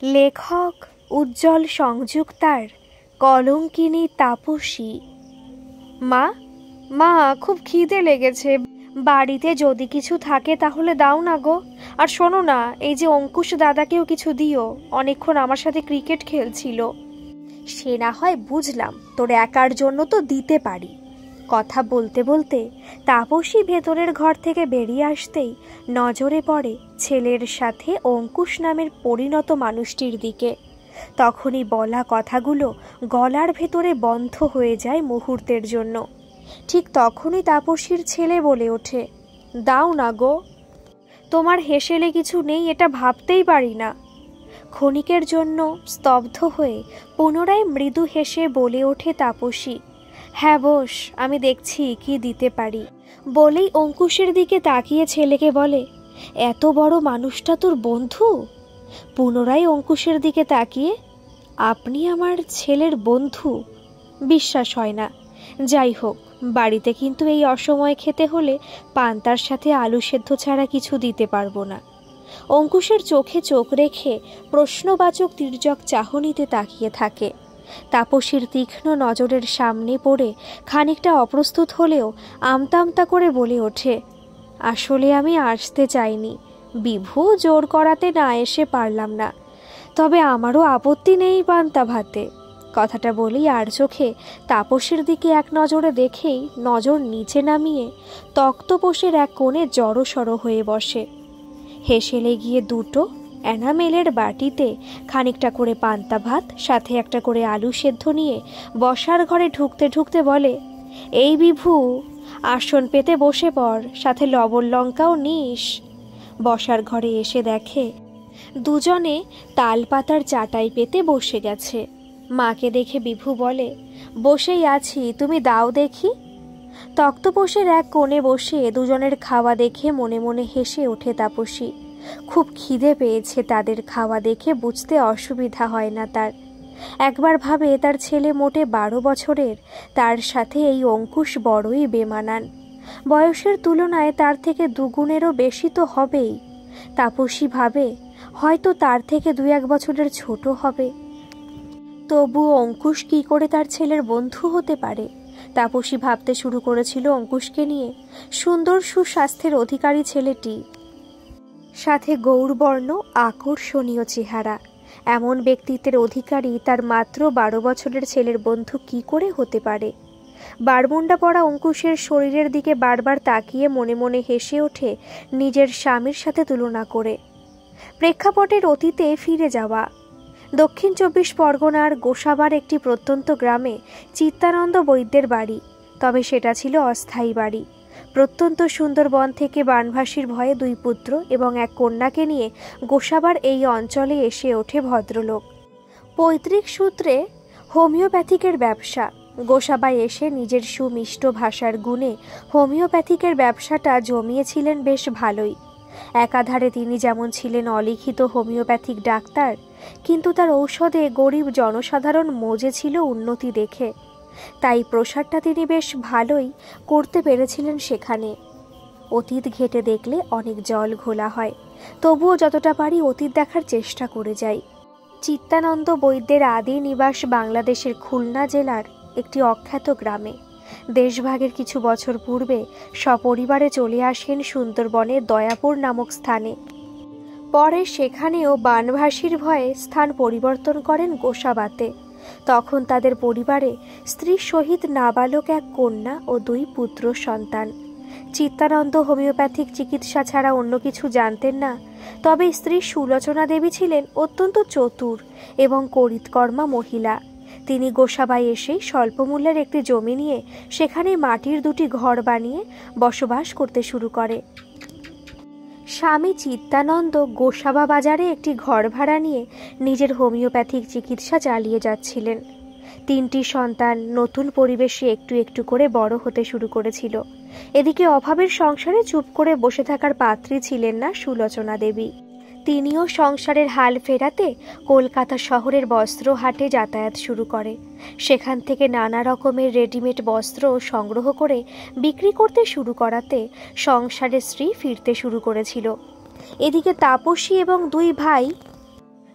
লেখক উজ্জ্বল সংযুক্তার কলঙ্কিনী তাপসী। মা মা খুব খিদে লেগেছে, বাড়িতে যদি কিছু থাকে তাহলে দাও না গো। আর শোনো না, এই যে অঙ্কুশ দাদাকেও কিছু দিও, অনেকক্ষণ আমার সাথে ক্রিকেট খেলছিল। সে না হয় বুঝলাম, তোর একার জন্য তো দিতে পারি। কথা বলতে বলতে তাপসী ভেতরের ঘর থেকে বেরিয়ে আসতেই নজরে পড়ে ছেলের সাথে অঙ্কুশ নামের পরিণত মানুষটির দিকে। তখনই বলা কথাগুলো গলার ভেতরে বন্ধ হয়ে যায় মুহূর্তের জন্য। ঠিক তখনই তাপসীর ছেলে বলে ওঠে, দাও না গো। তোমার হেসেলে কিছু নেই এটা ভাবতেই পারি না। ক্ষণিকের জন্য স্তব্ধ হয়ে পুনরায় মৃদু হেসে বলে ওঠে তাপসী, হ্যাঁ বস, আমি দেখছি কি দিতে পারি। বলেই অঙ্কুশের দিকে তাকিয়ে ছেলেকে বলে, এত বড় মানুষটা তোর বন্ধু? পুনরায় অঙ্কুশের দিকে তাকিয়ে, আপনি আমার ছেলের বন্ধু? বিশ্বাস হয় না। যাই হোক, বাড়িতে কিন্তু এই অসময়ে খেতে হলে পান্তার সাথে আলু সেদ্ধ ছাড়া কিছু দিতে পারবো না। অঙ্কুশের চোখে চোখ রেখে প্রশ্নবাচক তির্যক চাহনিতে তাকিয়ে থাকে। তাপসীর তীক্ষ্ণ নজরের সামনে পড়ে খানিকটা অপ্রস্তুত হলেও আমতা আমতা করে বলে ওঠে, আসলে আমি আসতে চাইনি, বিভু জোর করাতে না এসে পারলাম না। তবে আমারও আপত্তি নেই পান্তা ভাতে। কথাটা বলেই আর চোখে তাপসীর দিকে এক নজরে দেখেই নজর নিচে নামিয়ে তক্তপোষের এক কোণে জড়সড় হয়ে বসে। হেসেলে গিয়ে দুটো এনামেলের বাটিতে খানিকটা করে পান্তা ভাত সাথে একটা করে আলু সেদ্ধ নিয়ে বসার ঘরে ঢুকতে ঢুকতে বলে, এই বিভু, আসন পেতে বসে পড়, সাথে লবণ লঙ্কাও নিস। বসার ঘরে এসে দেখে দুজনে তাল পাতার চাটাই পেতে বসে গেছে। মাকে দেখে বিভু বলে, বসেই আছি, তুমি দাও দেখি। তক্তপোষের এক কোণে বসে দুজনের খাওয়া দেখে মনে মনে হেসে ওঠে তাপসী। খুব খিদে পেয়েছে তাদের খাওয়া দেখে, বুঝতে অসুবিধা হয় না তার। একবার ভাবে তার ছেলে মোটে 12 বছরের, তার সাথে এই অঙ্কুশ বড়ই বেমানান। বয়সের তুলনায় তার থেকে দুগুণেরও বেশি তো হবেই। তাপসী ভাবে হয়তো তার থেকে 2-1 বছরের ছোট হবে। তবুও অঙ্কুশ কি করে তার ছেলের বন্ধু হতে পারে? তাপসী ভাবতে শুরু করেছিল অঙ্কুশকে নিয়ে। সুন্দর সুস্বাস্থ্যের অধিকারী ছেলেটি, সাথে গৌরবর্ণ আকর্ষণীয় চেহারা, এমন ব্যক্তিত্বের অধিকারী তার মাত্র 12 বছরের ছেলের বন্ধু কি করে হতে পারে? বারমুন্ডা পড়া অঙ্কুশের শরীরের দিকে বারবার তাকিয়ে মনে মনে হেসে ওঠে নিজের স্বামীর সাথে তুলনা করে। প্রেক্ষাপটের অতীতে ফিরে যাওয়া। দক্ষিণ 24 পরগনার গোসাবার একটি প্রত্যন্ত গ্রামে চিত্তানন্দ বৈদ্যের বাড়ি, তবে সেটা ছিল অস্থায়ী বাড়ি। প্রত্যন্ত সুন্দরবন থেকে বানভাসির ভয়ে 2 পুত্র এবং এক কন্যাকে নিয়ে গোসাবার এই অঞ্চলে এসে ওঠে ভদ্রলোক। পৈতৃক সূত্রে হোমিওপ্যাথিকের ব্যবসা। গোসাবায় এসে নিজের সুমিষ্ট ভাষার গুণে হোমিওপ্যাথিকের ব্যবসাটা জমিয়েছিলেন বেশ ভালোই। একাধারে তিনি যেমন ছিলেন অলিখিত হোমিওপ্যাথিক ডাক্তার, কিন্তু তার ঔষধে গরিব জনসাধারণ মজে ছিল উন্নতি দেখে। তাই প্রসারটা তিনি বেশ ভালোই করতে পেরেছিলেন সেখানে। অতীত ঘেঁটে দেখলে অনেক জল ঘোলা হয়, তবুও যতটা পারি অতীত দেখার চেষ্টা করে যাই। চিত্তানন্দ বৈদ্যের আদি নিবাস বাংলাদেশের খুলনা জেলার একটি অখ্যাত গ্রামে। দেশভাগের কিছু বছর পূর্বে সপরিবারে চলে আসেন সুন্দরবনের দয়াপুর নামক স্থানে। পরে সেখানেও বানভাসির ভয়ে স্থান পরিবর্তন করেন গোসাবাতে। তখন তাদের পরিবারে স্ত্রী সহিত নাবালক এক কন্যা ও 2 পুত্র সন্তান। চিত্তানন্দ হোমিওপ্যাথিক চিকিৎসা ছাড়া অন্য কিছু জানতেন না, তবে স্ত্রী সুলোচনা দেবী ছিলেন অত্যন্ত চতুর এবং করিতকর্মা মহিলা। তিনি গোসাবায় এসেই স্বল্পমূল্যের একটি জমি নিয়ে সেখানে মাটির 2টি ঘর বানিয়ে বসবাস করতে শুরু করে। স্বামী চিত্তানন্দ গোসাবা বাজারে একটি ঘর ভাড়া নিয়ে নিজের হোমিওপ্যাথিক চিকিৎসা চালিয়ে যাচ্ছিলেন। 3টি সন্তান নতুন পরিবেশে একটু একটু করে বড় হতে শুরু করেছিল। এদিকে অভাবের সংসারে চুপ করে বসে থাকার পাত্রী ছিলেন না সুলোচনা দেবী। তিনিও সংসারের হাল ফেরাতে কলকাতা শহরের বস্ত্র হাটে যাতায়াত শুরু করে। সেখান থেকে নানা রকমের রেডিমেড বস্ত্র সংগ্রহ করে বিক্রি করতে শুরু করাতে সংসারের স্ত্রী ফিরতে শুরু করেছিল। এদিকে তাপসী এবং 2 ভাই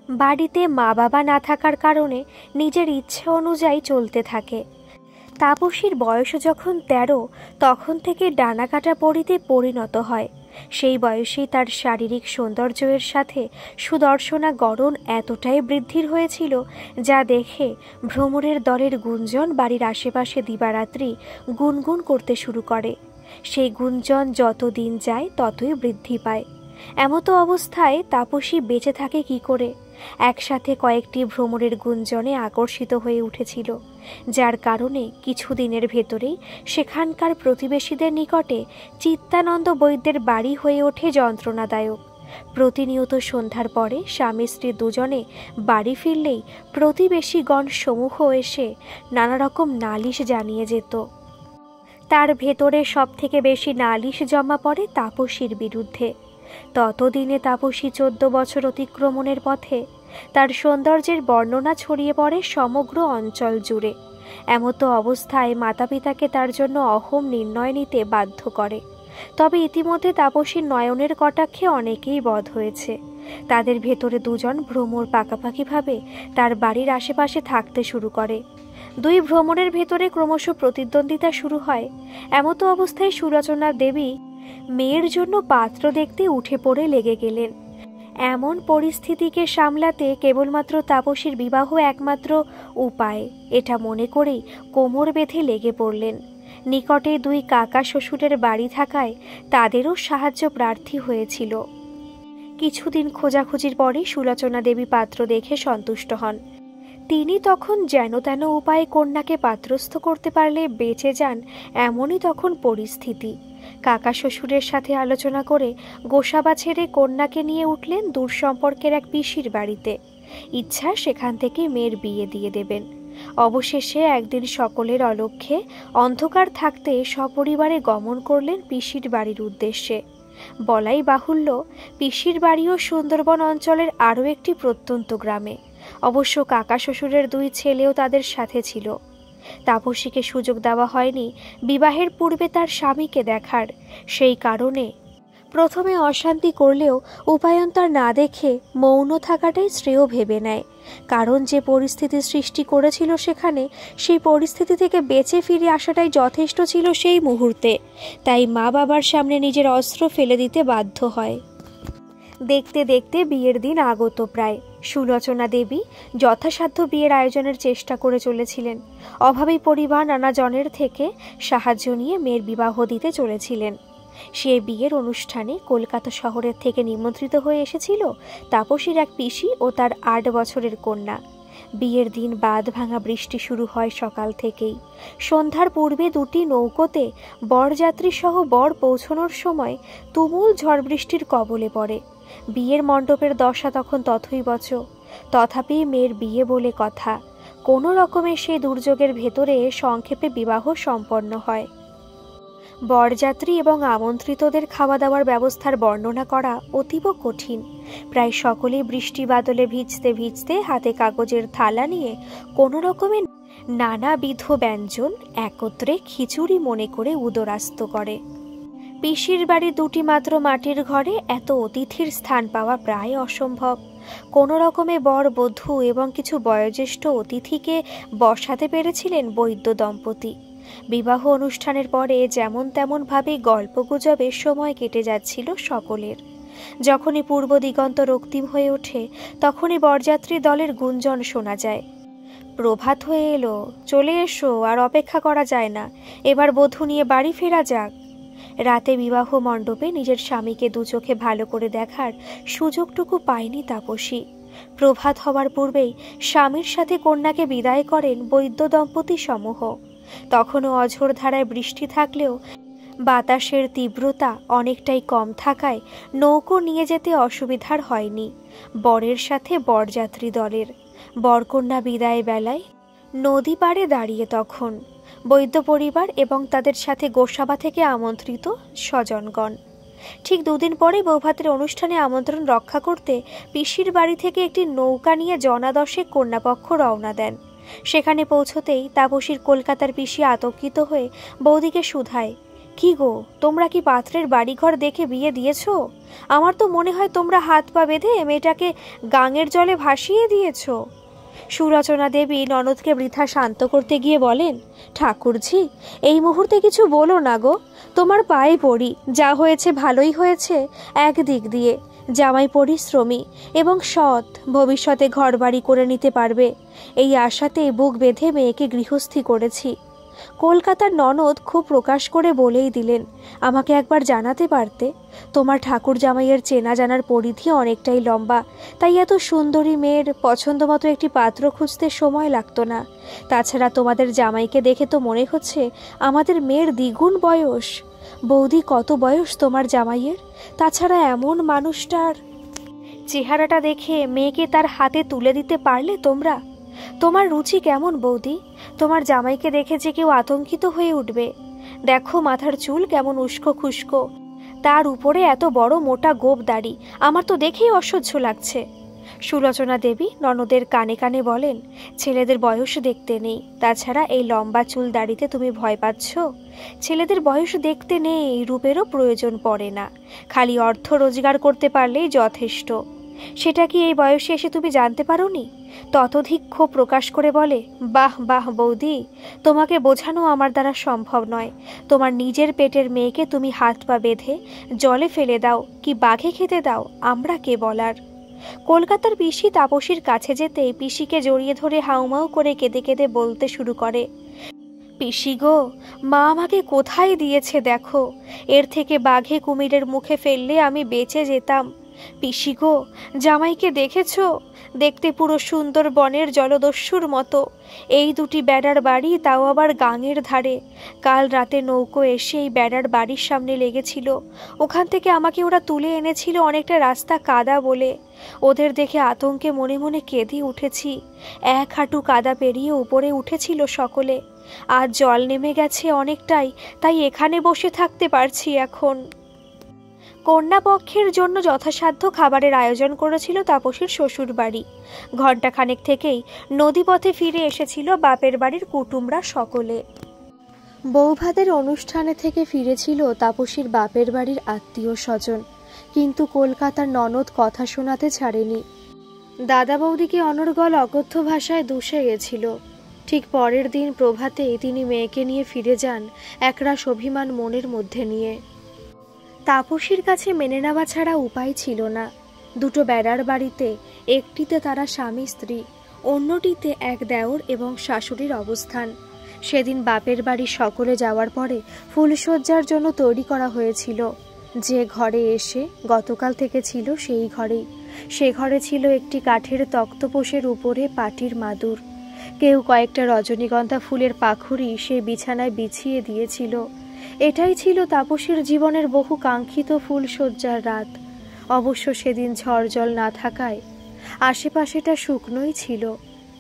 বাড়িতে মা বাবা না থাকার কারণে নিজের ইচ্ছে অনুযায়ী চলতে থাকে। তাপসীর বয়স যখন 13, তখন থেকে ডানা কাটা পরিতে পরিণত হয়। সেই বয়সেই তার শারীরিক সৌন্দর্যের সাথে সুদর্শনা গড়ন এতটাই বৃদ্ধির হয়েছিল, যা দেখে ভ্রমরের দলের গুঞ্জন বাড়ির আশেপাশে দিবারাত্রি গুনগুন করতে শুরু করে। সেই গুঞ্জন যত দিন যায় ততই বৃদ্ধি পায়। এমতো অবস্থায় তাপসী বেঁচে থাকে কি করে? একসাথে কয়েকটি ভ্রমরের গুঞ্জনে আকর্ষিত হয়ে উঠেছিল, যার কারণে কিছুদিনের ভেতরেই সেখানকার প্রতিবেশীদের নিকটে চিত্তানন্দ বৈদ্যের বাড়ি হয়ে ওঠে যন্ত্রণাদায়ক। প্রতিনিয়ত সন্ধ্যার পরে স্বামী স্ত্রী দুজনে বাড়ি ফিরলেই প্রতিবেশীগণ সমূহ এসে নানা রকম নালিশ জানিয়ে যেত। তার ভেতরে সব থেকে বেশি নালিশ জমা পড়ে তাপসীর বিরুদ্ধে। ততদিনে তাপসী 14 বছর অতিক্রমণের পথে। তার সৌন্দর্যের বর্ণনা ছড়িয়ে পড়ে সমগ্র অঞ্চল জুড়ে। এমতো অবস্থায় মাতা পিতাকে তার জন্য অহম নির্ণয় নিতে বাধ্য করে। তবে ইতিমধ্যে তাপসীর নয়নের কটাক্ষে অনেকেই বধ হয়েছে। তাদের ভেতরে দুজন ভ্রমর পাকাপাকিভাবে তার বাড়ির আশেপাশে থাকতে শুরু করে। দুই ভ্রমরের ভেতরে ক্রমশ প্রতিদ্বন্দ্বিতা শুরু হয়। এমতো অবস্থায় সুলোচনা দেবী মেয়ের জন্য পাত্র দেখতে উঠে পড়ে লেগে গেলেন। এমন পরিস্থিতিকে সামলাতে কেবলমাত্র তাপসীর বিবাহ একমাত্র উপায়, এটা মনে করেই কোমর বেঁধে লেগে পড়লেন। নিকটে দুই কাকা শ্বশুরের বাড়ি থাকায় তাদেরও সাহায্য প্রার্থী হয়েছিল। কিছুদিন খোঁজাখুঁজির পরে সুলোচনা দেবী পাত্র দেখে সন্তুষ্ট হন। তিনি তখন যেন তেন উপায়ে কন্যাকে পাত্রস্থ করতে পারলে বেঁচে যান, এমনই তখন পরিস্থিতি। কাকা শ্বশুরের সাথে আলোচনা করে গোসাবা ছেড়ে কন্যাকে নিয়ে উঠলেন দূর সম্পর্কের এক পিসির বাড়িতে। ইচ্ছা সেখান থেকে মেয়ের বিয়ে দিয়ে দেবেন। অবশেষে একদিন সকলের অলক্ষ্যে অন্ধকার থাকতে সপরিবারে গমন করলেন পিসির বাড়ির উদ্দেশ্যে। বলাই বাহুল্য, পিসির বাড়িও সুন্দরবন অঞ্চলের আরও একটি প্রত্যন্ত গ্রামে। অবশ্য কাকা শ্বশুরের দুই ছেলেও তাদের সাথে ছিল। তাপসীকে সুযোগ দেওয়া হয়নি বিবাহের পূর্বে তার স্বামীকে দেখার। সেই কারণে প্রথমে অশান্তি করলেও উপায়ন্তর না দেখে মৌন থাকাটাই শ্রেয় ভেবে নেয়। কারণ যে পরিস্থিতি সৃষ্টি করেছিল সেখানে, সেই পরিস্থিতি থেকে বেঁচে ফিরে আসাটাই যথেষ্ট ছিল সেই মুহূর্তে। তাই মা বাবার সামনে নিজের অস্ত্র ফেলে দিতে বাধ্য হয়। দেখতে দেখতে বিয়ের দিন আগত প্রায়। সুলোচনা দেবী যথাসাধ্য বিয়ের আয়োজনের চেষ্টা করে চলেছিলেন। অভাবী পরিবার নানা জনের থেকে সাহায্য নিয়ে মেয়ের বিবাহ দিতে চলেছিলেন। সে বিয়ের অনুষ্ঠানে কলকাতা শহরের থেকে নিমন্ত্রিত হয়ে এসেছিল তাপসীর এক পিসি ও তার 8 বছরের কন্যা। বিয়ের দিন বাদ ভাঙা বৃষ্টি শুরু হয় সকাল থেকেই। সন্ধ্যার পূর্বে দুটি নৌকোতে বরযাত্রী সহ বর পৌঁছানোর সময় তুমুল ঝড় বৃষ্টির কবলে পড়ে। বিয়ের মণ্ডপের দশা তখন তথৈবচ। তথাপি মেয়ের বিয়ে বলে কথা, কোনো রকমে সে দুর্যোগের ভেতরে সংক্ষেপে বিবাহ সম্পন্ন হয়। বরযাত্রী এবং আমন্ত্রিতদের খাওয়া দাওয়ার ব্যবস্থার বর্ণনা করা অতীব কঠিন। প্রায় সকলেই বৃষ্টি বাদলে ভিজতে ভিজতে হাতে কাগজের থালা নিয়ে কোনো রকমে নানাবিধ ব্যঞ্জন একত্রে খিচুড়ি মনে করে উদরাস্ত করে। পিসির বাড়ি দুটি মাত্র মাটির ঘরে এত অতিথির স্থান পাওয়া প্রায় অসম্ভব। কোনো রকমে বর বধূ এবং কিছু বয়োজ্যেষ্ঠ অতিথিকে বসাতে পেরেছিলেন বৈদ্য দম্পতি। বিবাহ অনুষ্ঠানের পরে যেমন তেমন ভাবে গল্পগুজবে সময় কেটে যাচ্ছিল সকলের। যখনই পূর্ব দিগন্ত রক্তিম হয়ে ওঠে তখনই বরযাত্রী দলের গুঞ্জন শোনা যায়। প্রভাত হয়ে এলো, চলে এসো, আর অপেক্ষা করা যায় না, এবার বধূ নিয়ে বাড়ি ফেরা যাক। রাতে বিবাহ মণ্ডপে নিজের স্বামীকে দু চোখে ভালো করে দেখার সুযোগটুকু পায়নি তাপসী। প্রভাত হওয়ার পূর্বেই স্বামীর সাথে কন্যাকে বিদায় করেন বৈদ্য দম্পতি সমূহ। তখনও অঝোর ধারায় বৃষ্টি থাকলেও বাতাসের তীব্রতা অনেকটাই কম থাকায় নৌকো নিয়ে যেতে অসুবিধার হয়নি বরের সাথে বরযাত্রী দলের। বরকন্যা বিদায় বেলায় নদী পাড়ে দাঁড়িয়ে তখন বৈদ্য পরিবার এবং তাদের সাথে গোসাবা থেকে আমন্ত্রিত স্বজনগণ। ঠিক 2 দিন পরে বৌভাতের অনুষ্ঠানে আমন্ত্রণ রক্ষা করতে পিসির বাড়ি থেকে একটি নৌকা নিয়ে জনাদশে কন্যাপক্ষ রওনা দেন। সেখানে পৌঁছতেই তাপসীর কলকাতার পিসি আতঙ্কিত হয়ে বৌদিকে শুধায়, কি গো, তোমরা কি পাত্রের বাড়িঘর দেখে বিয়ে দিয়েছো? আমার তো মনে হয় তোমরা হাত পা বেঁধে মেয়েটাকে গাঙের জলে ভাসিয়ে দিয়েছো। সুলোচনা দেবী ননদকে বৃথা শান্ত করতে গিয়ে বলেন, ঠাকুরঝি, এই মুহূর্তে কিছু বলো না গো, তোমার পায়ে পড়ি, যা হয়েছে ভালোই হয়েছে। একদিক দিয়ে জামাই পরিশ্রমী এবং সৎ, ভবিষ্যতে ঘরবাড়ি করে নিতে পারবে, এই আশাতে বুক বেঁধে মেয়েকে গৃহস্থী করেছি। কলকাতার ননদ খুব প্রকাশ করে বলেই দিলেন, আমাকে একবার জানাতে পারতে, তোমার ঠাকুর জামাইয়ের চেনা জানার পরিধি অনেকটাই লম্বা, তাই এত সুন্দরী মেয়ের পছন্দ মতো একটি পাত্র খুঁজতে সময় লাগতো না। তাছাড়া তোমাদের জামাইকে দেখে তো মনে হচ্ছে আমাদের মেয়ের দ্বিগুণ বয়স। বৌদি, কত বয়স তোমার জামাইয়ের? তাছাড়া এমন মানুষটার চেহারাটা দেখে মেয়েকে তার হাতে তুলে দিতে পারলে তোমরা? তোমার রুচি কেমন বৌদি? তোমার জামাইকে দেখে যে কেউ আতঙ্কিত হয়ে উঠবে। দেখো মাথার চুল কেমন উস্কো খুস্কো, তার উপরে এত বড় মোটা গোপ দাড়ি, আমার তো দেখেই অসহ্য লাগছে। সুলোচনা দেবী ননদের কানে কানে বলেন, ছেলেদের বয়স দেখতে নেই, তাছাড়া এই লম্বা চুল দাড়িতে তুমি ভয় পাচ্ছ? ছেলেদের বয়স দেখতে নেই, রূপেরও প্রয়োজন পড়ে না, খালি অর্থ রোজগার করতে পারলেই যথেষ্ট। সেটা কি এই বয়সে এসে তুমি জানতে পারোনি? ততোধিক ক্ষোভ প্রকাশ করে বলে, বাহ বাহ বৌদি, তোমাকে বোঝানো আমার দ্বারা সম্ভব নয়। তোমার নিজের পেটের মেয়েকে তুমি হাত পা বেঁধে জলে ফেলে দাও কি বাঘে খেতে দাও, আমরা কে বলার? কলকাতার পিসি তাপসীর কাছে যেতেই পিসিকে জড়িয়ে ধরে হাউমাউ করে কেঁদে কেঁদে বলতে শুরু করে, পিসি গো, মা আমাকে কোথায় দিয়েছে দেখো, এর থেকে বাঘে কুমিরের মুখে ফেললে আমি বেঁচে যেতাম। পিসি গো, জামাইকে দেখেছো? দেখতে পুরো সুন্দর বনের জলদস্যুর মতো। এই দুটি বেড়ার বাড়ি, তাও আবার গাঙের ধারে। কাল রাতে নৌকো এসে এই বেড়ার বাড়ির সামনে লেগেছিল, ওখান থেকে আমাকে ওরা তুলে এনেছিল অনেকটা রাস্তা কাদা বলে। ওদের দেখে আতঙ্কে মনে মনে কেঁদে উঠেছি। এক হাঁটু কাদা পেরিয়ে উপরে উঠেছিল সকলে। আজ জল নেমে গেছে অনেকটাই, তাই এখানে বসে থাকতে পারছি এখন। কন্যাপক্ষের জন্য যথাসাধ্য খাবারের আয়োজন করেছিল তাপসীর শ্বশুর বাড়ি। ঘণ্টাখানেক থেকেই নদীপথে ফিরে এসেছিল বাপের বাড়ির কুটুমরা সকলে। বৌভাতের অনুষ্ঠানে থেকে ফিরেছিল তাপসীর বাপের বাড়ির আত্মীয় স্বজন, কিন্তু কলকাতার ননদ কথা শোনাতে ছাড়েনি। দাদা বৌদিকে অনর্গল অকথ্য ভাষায় দুষে গেছিল। ঠিক পরের দিন প্রভাতেই তিনি মেয়েকে নিয়ে ফিরে যান একরাশ অভিমান মনের মধ্যে নিয়ে। তাপসীর কাছে মেনে নেওয়া ছাড়া উপায় ছিল না। দুটো বেড়ার বাড়িতে, একটিতে তারা স্বামী স্ত্রী, অন্যটিতে এক দেওর এবং শাশুড়ির অবস্থান। সেদিন বাপের বাড়ি সকলে যাওয়ার পরে ফুলশয্যার জন্য তৈরি করা হয়েছিল। যে ঘরে এসে গতকাল থেকে ছিল সেই ঘরেই। সে ঘরে ছিল একটি কাঠের তক্তপোষের উপরে পাটির মাদুর। কেউ কয়েকটা রজনীগন্ধা ফুলের পাখুড়ি সে বিছানায় বিছিয়ে দিয়েছিল। এটাই ছিল তাপসীর জীবনের বহু কাঙ্ক্ষিত ফুলশয্যার রাত। অবশ্য সেদিন ঝড় জল না থাকায় আশেপাশেটা শুকনোই ছিল।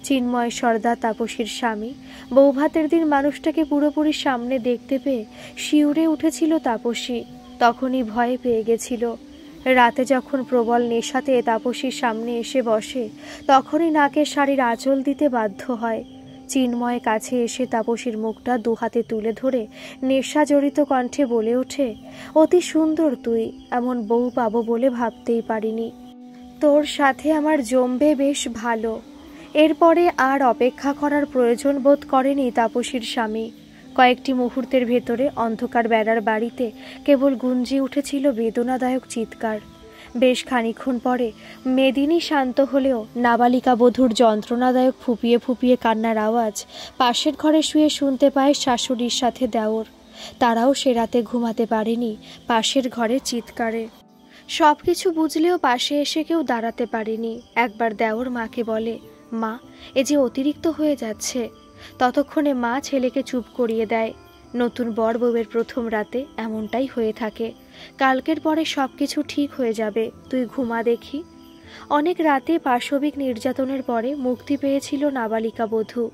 চিন্ময় সর্দার তাপসীর স্বামী বৌভাতের দিন মানুষটাকে পুরোপুরি সামনে দেখতে পেয়ে শিউরে উঠেছিল তাপসী। তখনই ভয় পেয়ে গেছিল। রাতে যখন প্রবল নেশাতে তাপসীর সামনে এসে বসে, তখনই নাকের শাড়ির আঁচল দিতে বাধ্য হয়। চিন্ময় কাছে এসে তাপসীর মুখটা দুহাতে তুলে ধরে নেশা জড়িত কণ্ঠে বলে ওঠে, অতি সুন্দর তুই, এমন বউ পাবো বলে ভাবতেই পারিনি। তোর সাথে আমার জমবে বেশ ভালো। এরপরে আর অপেক্ষা করার প্রয়োজন বোধ করেনি তাপসীর স্বামী। কয়েকটি মুহূর্তের ভেতরে অন্ধকার বেড়ার বাড়িতে কেবল গুঞ্জি উঠেছিল বেদনাদায়ক চিৎকার। বেশ খানিক্ষণ পরে মেদিনী শান্ত হলেও নাবালিকা বধূর যন্ত্রণাদায়ক ফুপিয়ে ফুপিয়ে কান্নার আওয়াজ পাশের ঘরে শুয়ে শুনতে পায় শাশুড়ির সাথে দেওর। তারাও সে রাতে ঘুমাতে পারেনি পাশের ঘরের চিৎকারে। সব কিছু বুঝলেও পাশে এসে কেউ দাঁড়াতে পারেনি। একবার দেওর মাকে বলে, মা, এ যে অতিরিক্ত হয়ে যাচ্ছে। ততক্ষণে মা ছেলেকে চুপ করিয়ে দেয়। নতুন বর বউয়ের প্রথম রাতে এমনটাই হয়ে থাকে। কালকের পরে সব কিছু ঠিক হয়ে যাবে, তুই ঘুমা দেখি। অনেক রাতে পাশবিক নির্যাতনের পরে মুক্তি পেয়েছিল নাবালিকা বধূ।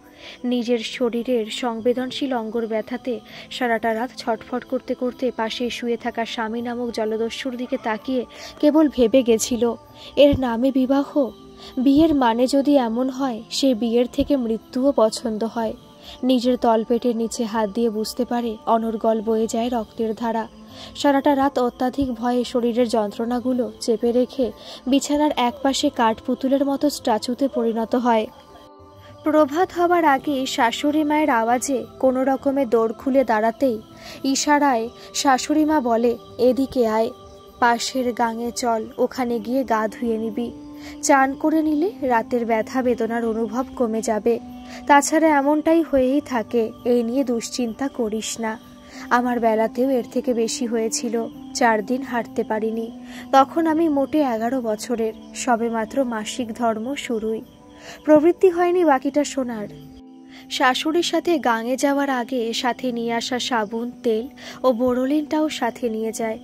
নিজের শরীরের সংবেদনশীল অঙ্গর ব্যথাতে সারাটা রাত ছটফট করতে করতে পাশে শুয়ে থাকা স্বামী নামক জলদস্যুর দিকে তাকিয়ে কেবল ভেবে গেছিল, এর নামে বিবাহ। বিয়ের মানে যদি এমন হয়, সে বিয়ের থেকে মৃত্যুও পছন্দ হয়। নিজের তলপেটের নিচে হাত দিয়ে বুঝতে পারে অনর্গল বয়ে যায় রক্তের ধারা। সারাটা রাত অত্যাধিক ভয়ে শরীরের যন্ত্রণাগুলো চেপে রেখে বিছানার একপাশে কাঠপুতুলের মতো স্ট্যাচুতে পরিণত হয়। প্রভাত হবার আগে শাশুড়ি মায়ের আওয়াজে কোনো রকমে দৌড় খুলে দাঁড়াতেই ইশারায় শাশুড়ি মা বলে, এদিকে আয়, পাশের গাঙে চল, ওখানে গিয়ে গা ধুয়ে নিবি। চান করে নিলে রাতের ব্যথা বেদনার অনুভব কমে যাবে। তাছাড়া এমনটাই হয়েই থাকে, এই নিয়ে দুশ্চিন্তা করিস না। আমার বেলাতেও এর থেকে বেশি হয়েছিল, 4 দিন হাঁটতে পারিনি। তখন আমি মোটে 11 বছরের, সবেমাত্র মাসিক ধর্ম শুরুই। প্রবৃত্তি হয়নি বাকিটা শোনার। শাশুড়ির সাথে গাঙে যাওয়ার আগে সাথে নিয়ে আসা সাবুন, তেল ও বোরোলিনটাও সাথে নিয়ে যায়।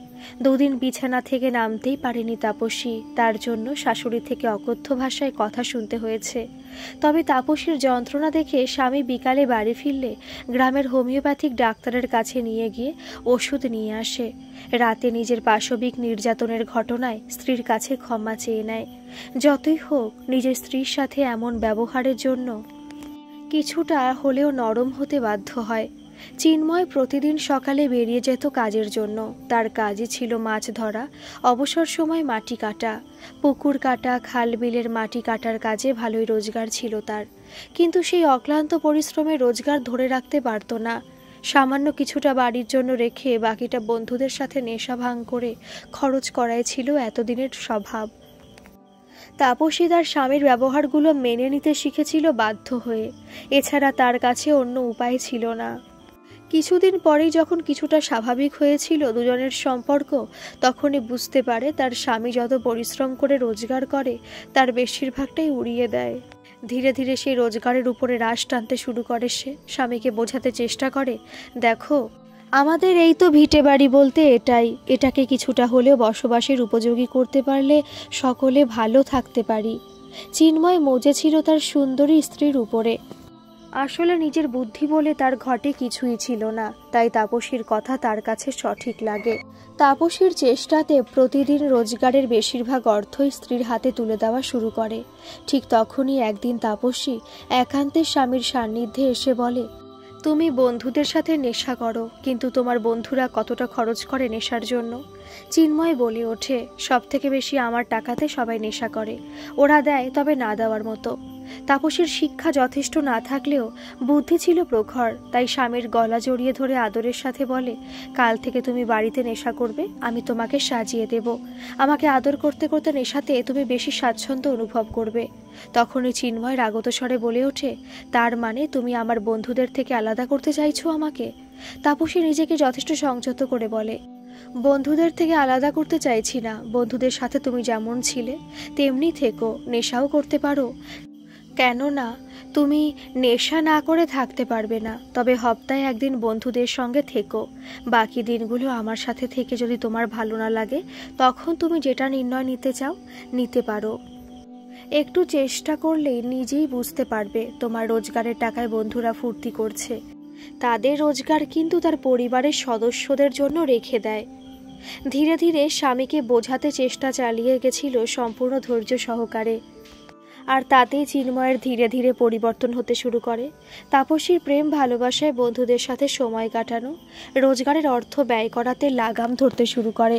2 দিন বিছানা থেকে নামতেই পারেনি তাপসী। তার জন্য শাশুড়ি থেকে অকথ্য ভাষায় কথা শুনতে হয়েছে। তবে তাপসীর যন্ত্রণা দেখে স্বামী বিকালে বাড়ি ফিরলে গ্রামের হোমিওপ্যাথিক ডাক্তারের কাছে নিয়ে গিয়ে ওষুধ নিয়ে আসে। রাতে নিজের পাশবিক নির্যাতনের ঘটনায় স্ত্রীর কাছে ক্ষমা চেয়ে নেয়। যতই হোক, নিজের স্ত্রীর সাথে এমন ব্যবহারের জন্য কিছুটা হলেও নরম হতে বাধ্য হয়। চিন্ময় প্রতিদিন সকালে বেরিয়ে যেত কাজের জন্য। তার কাজই ছিল মাছ ধরা, অবসর সময় মাটি কাটা, পুকুর কাটা, খাল বিলের মাটি কাটার কাজে ভালোই রোজগার ছিল তার। কিন্তু সেই অক্লান্ত পরিশ্রমে রোজগার ধরে রাখতে পারত না। সামান্য কিছুটা বাড়ির জন্য রেখে বাকিটা বন্ধুদের সাথে নেশা ভাঙ করে খরচ করাই ছিল এতদিনের স্বভাব। তাপসী তার স্বামীর ব্যবহারগুলো মেনে নিতে শিখেছিল বাধ্য হয়ে। এছাড়া তার কাছে অন্য উপায় ছিল না। কিছুদিন পরেই যখন কিছুটা স্বাভাবিক হয়েছিল দুজনের সম্পর্ক, তখনই বুঝতে পারে তার স্বামী যত পরিশ্রম করে রোজগার করে তার বেশিরভাগটাই উড়িয়ে দেয়। ধীরে ধীরে সেই রোজগারের উপরে রাশ টানতে শুরু করে সে। স্বামীকে বোঝাতে চেষ্টা করে, দেখো, আমাদের এই তো ভিটে বাড়ি বলতে এটাই, এটাকে কিছুটা হলেও বসবাসের উপযোগী করতে পারলে সকলে ভালো থাকতে পারি। চিন্ময় মজে ছিল তার সুন্দরী স্ত্রীর উপরে। আসলে নিজের বুদ্ধি বলে তার ঘটে কিছুই ছিল না, তাই তাপসীর কথা তার কাছে সঠিক লাগে। তাপসীর চেষ্টাতে প্রতিদিন রোজগারের বেশিরভাগ অর্থই স্ত্রীর হাতে তুলে দেওয়া শুরু করে। ঠিক তখনই একদিন তাপসী একান্তে স্বামীর সান্নিধ্যে এসে বলে, তুমি বন্ধুদের সাথে নেশা করো, কিন্তু তোমার বন্ধুরা কতটা খরচ করে নেশার জন্য? চিন্ময় বলে ওঠে, সব থেকে বেশি আমার টাকাতে সবাই নেশা করে। ওরা দেয়, তবে না দেওয়ার মতো। তাপসীর শিক্ষা যথেষ্ট না থাকলেও বুদ্ধি ছিল প্রখর, তাই স্বামীর গলা জড়িয়ে ধরে আদরের সাথে বলে, কাল থেকে তুমি বাড়িতে নেশা করবে, আমি তোমাকে সাজিয়ে দেব। আমাকে আদর করতে করতে নেশাতে তুমি বেশি স্বাচ্ছন্দ্য অনুভব করবে। তখনই চিন্ময় রাগত স্বরে বলে ওঠে, তার মানে তুমি আমার বন্ধুদের থেকে আলাদা করতে চাইছো আমাকে? তাপসী নিজেকে যথেষ্ট সংযত করে বলে, বন্ধুদের থেকে আলাদা করতে চাইছি না। বন্ধুদের সাথে তুমি যেমন ছিলে তেমনি থেকো, নেশাও করতে পারো। কেননা তুমি নেশা না করে থাকতে পারবে না, তবে সপ্তাহে একদিন বন্ধুদের সঙ্গে থেকো। বাকি দিনগুলো আমার সাথে থেকে যদি তোমার ভালো না লাগে, তখন তুমি যেটা নির্ণয় নিতে চাও নিতে পারো। একটু চেষ্টা করলেই নিজেই বুঝতে পারবে তোমার রোজগারের টাকায় বন্ধুরা ফুর্তি করছে। তাদের রোজগার কিন্তু তার পরিবারের সদস্যদের জন্য রেখে দেয়। ধীরে ধীরে স্বামীকে বোঝাতে চেষ্টা চালিয়ে গেছিল সম্পূর্ণ ধৈর্য সহকারে। আর তাতেই চিন্ময়ের ধীরে ধীরে পরিবর্তন হতে শুরু করে। তাপসীর প্রেম ভালোবাসায় বন্ধুদের সাথে সময় কাটানো, রোজগারের অর্থ ব্যয় করাতে লাগাম ধরতে শুরু করে।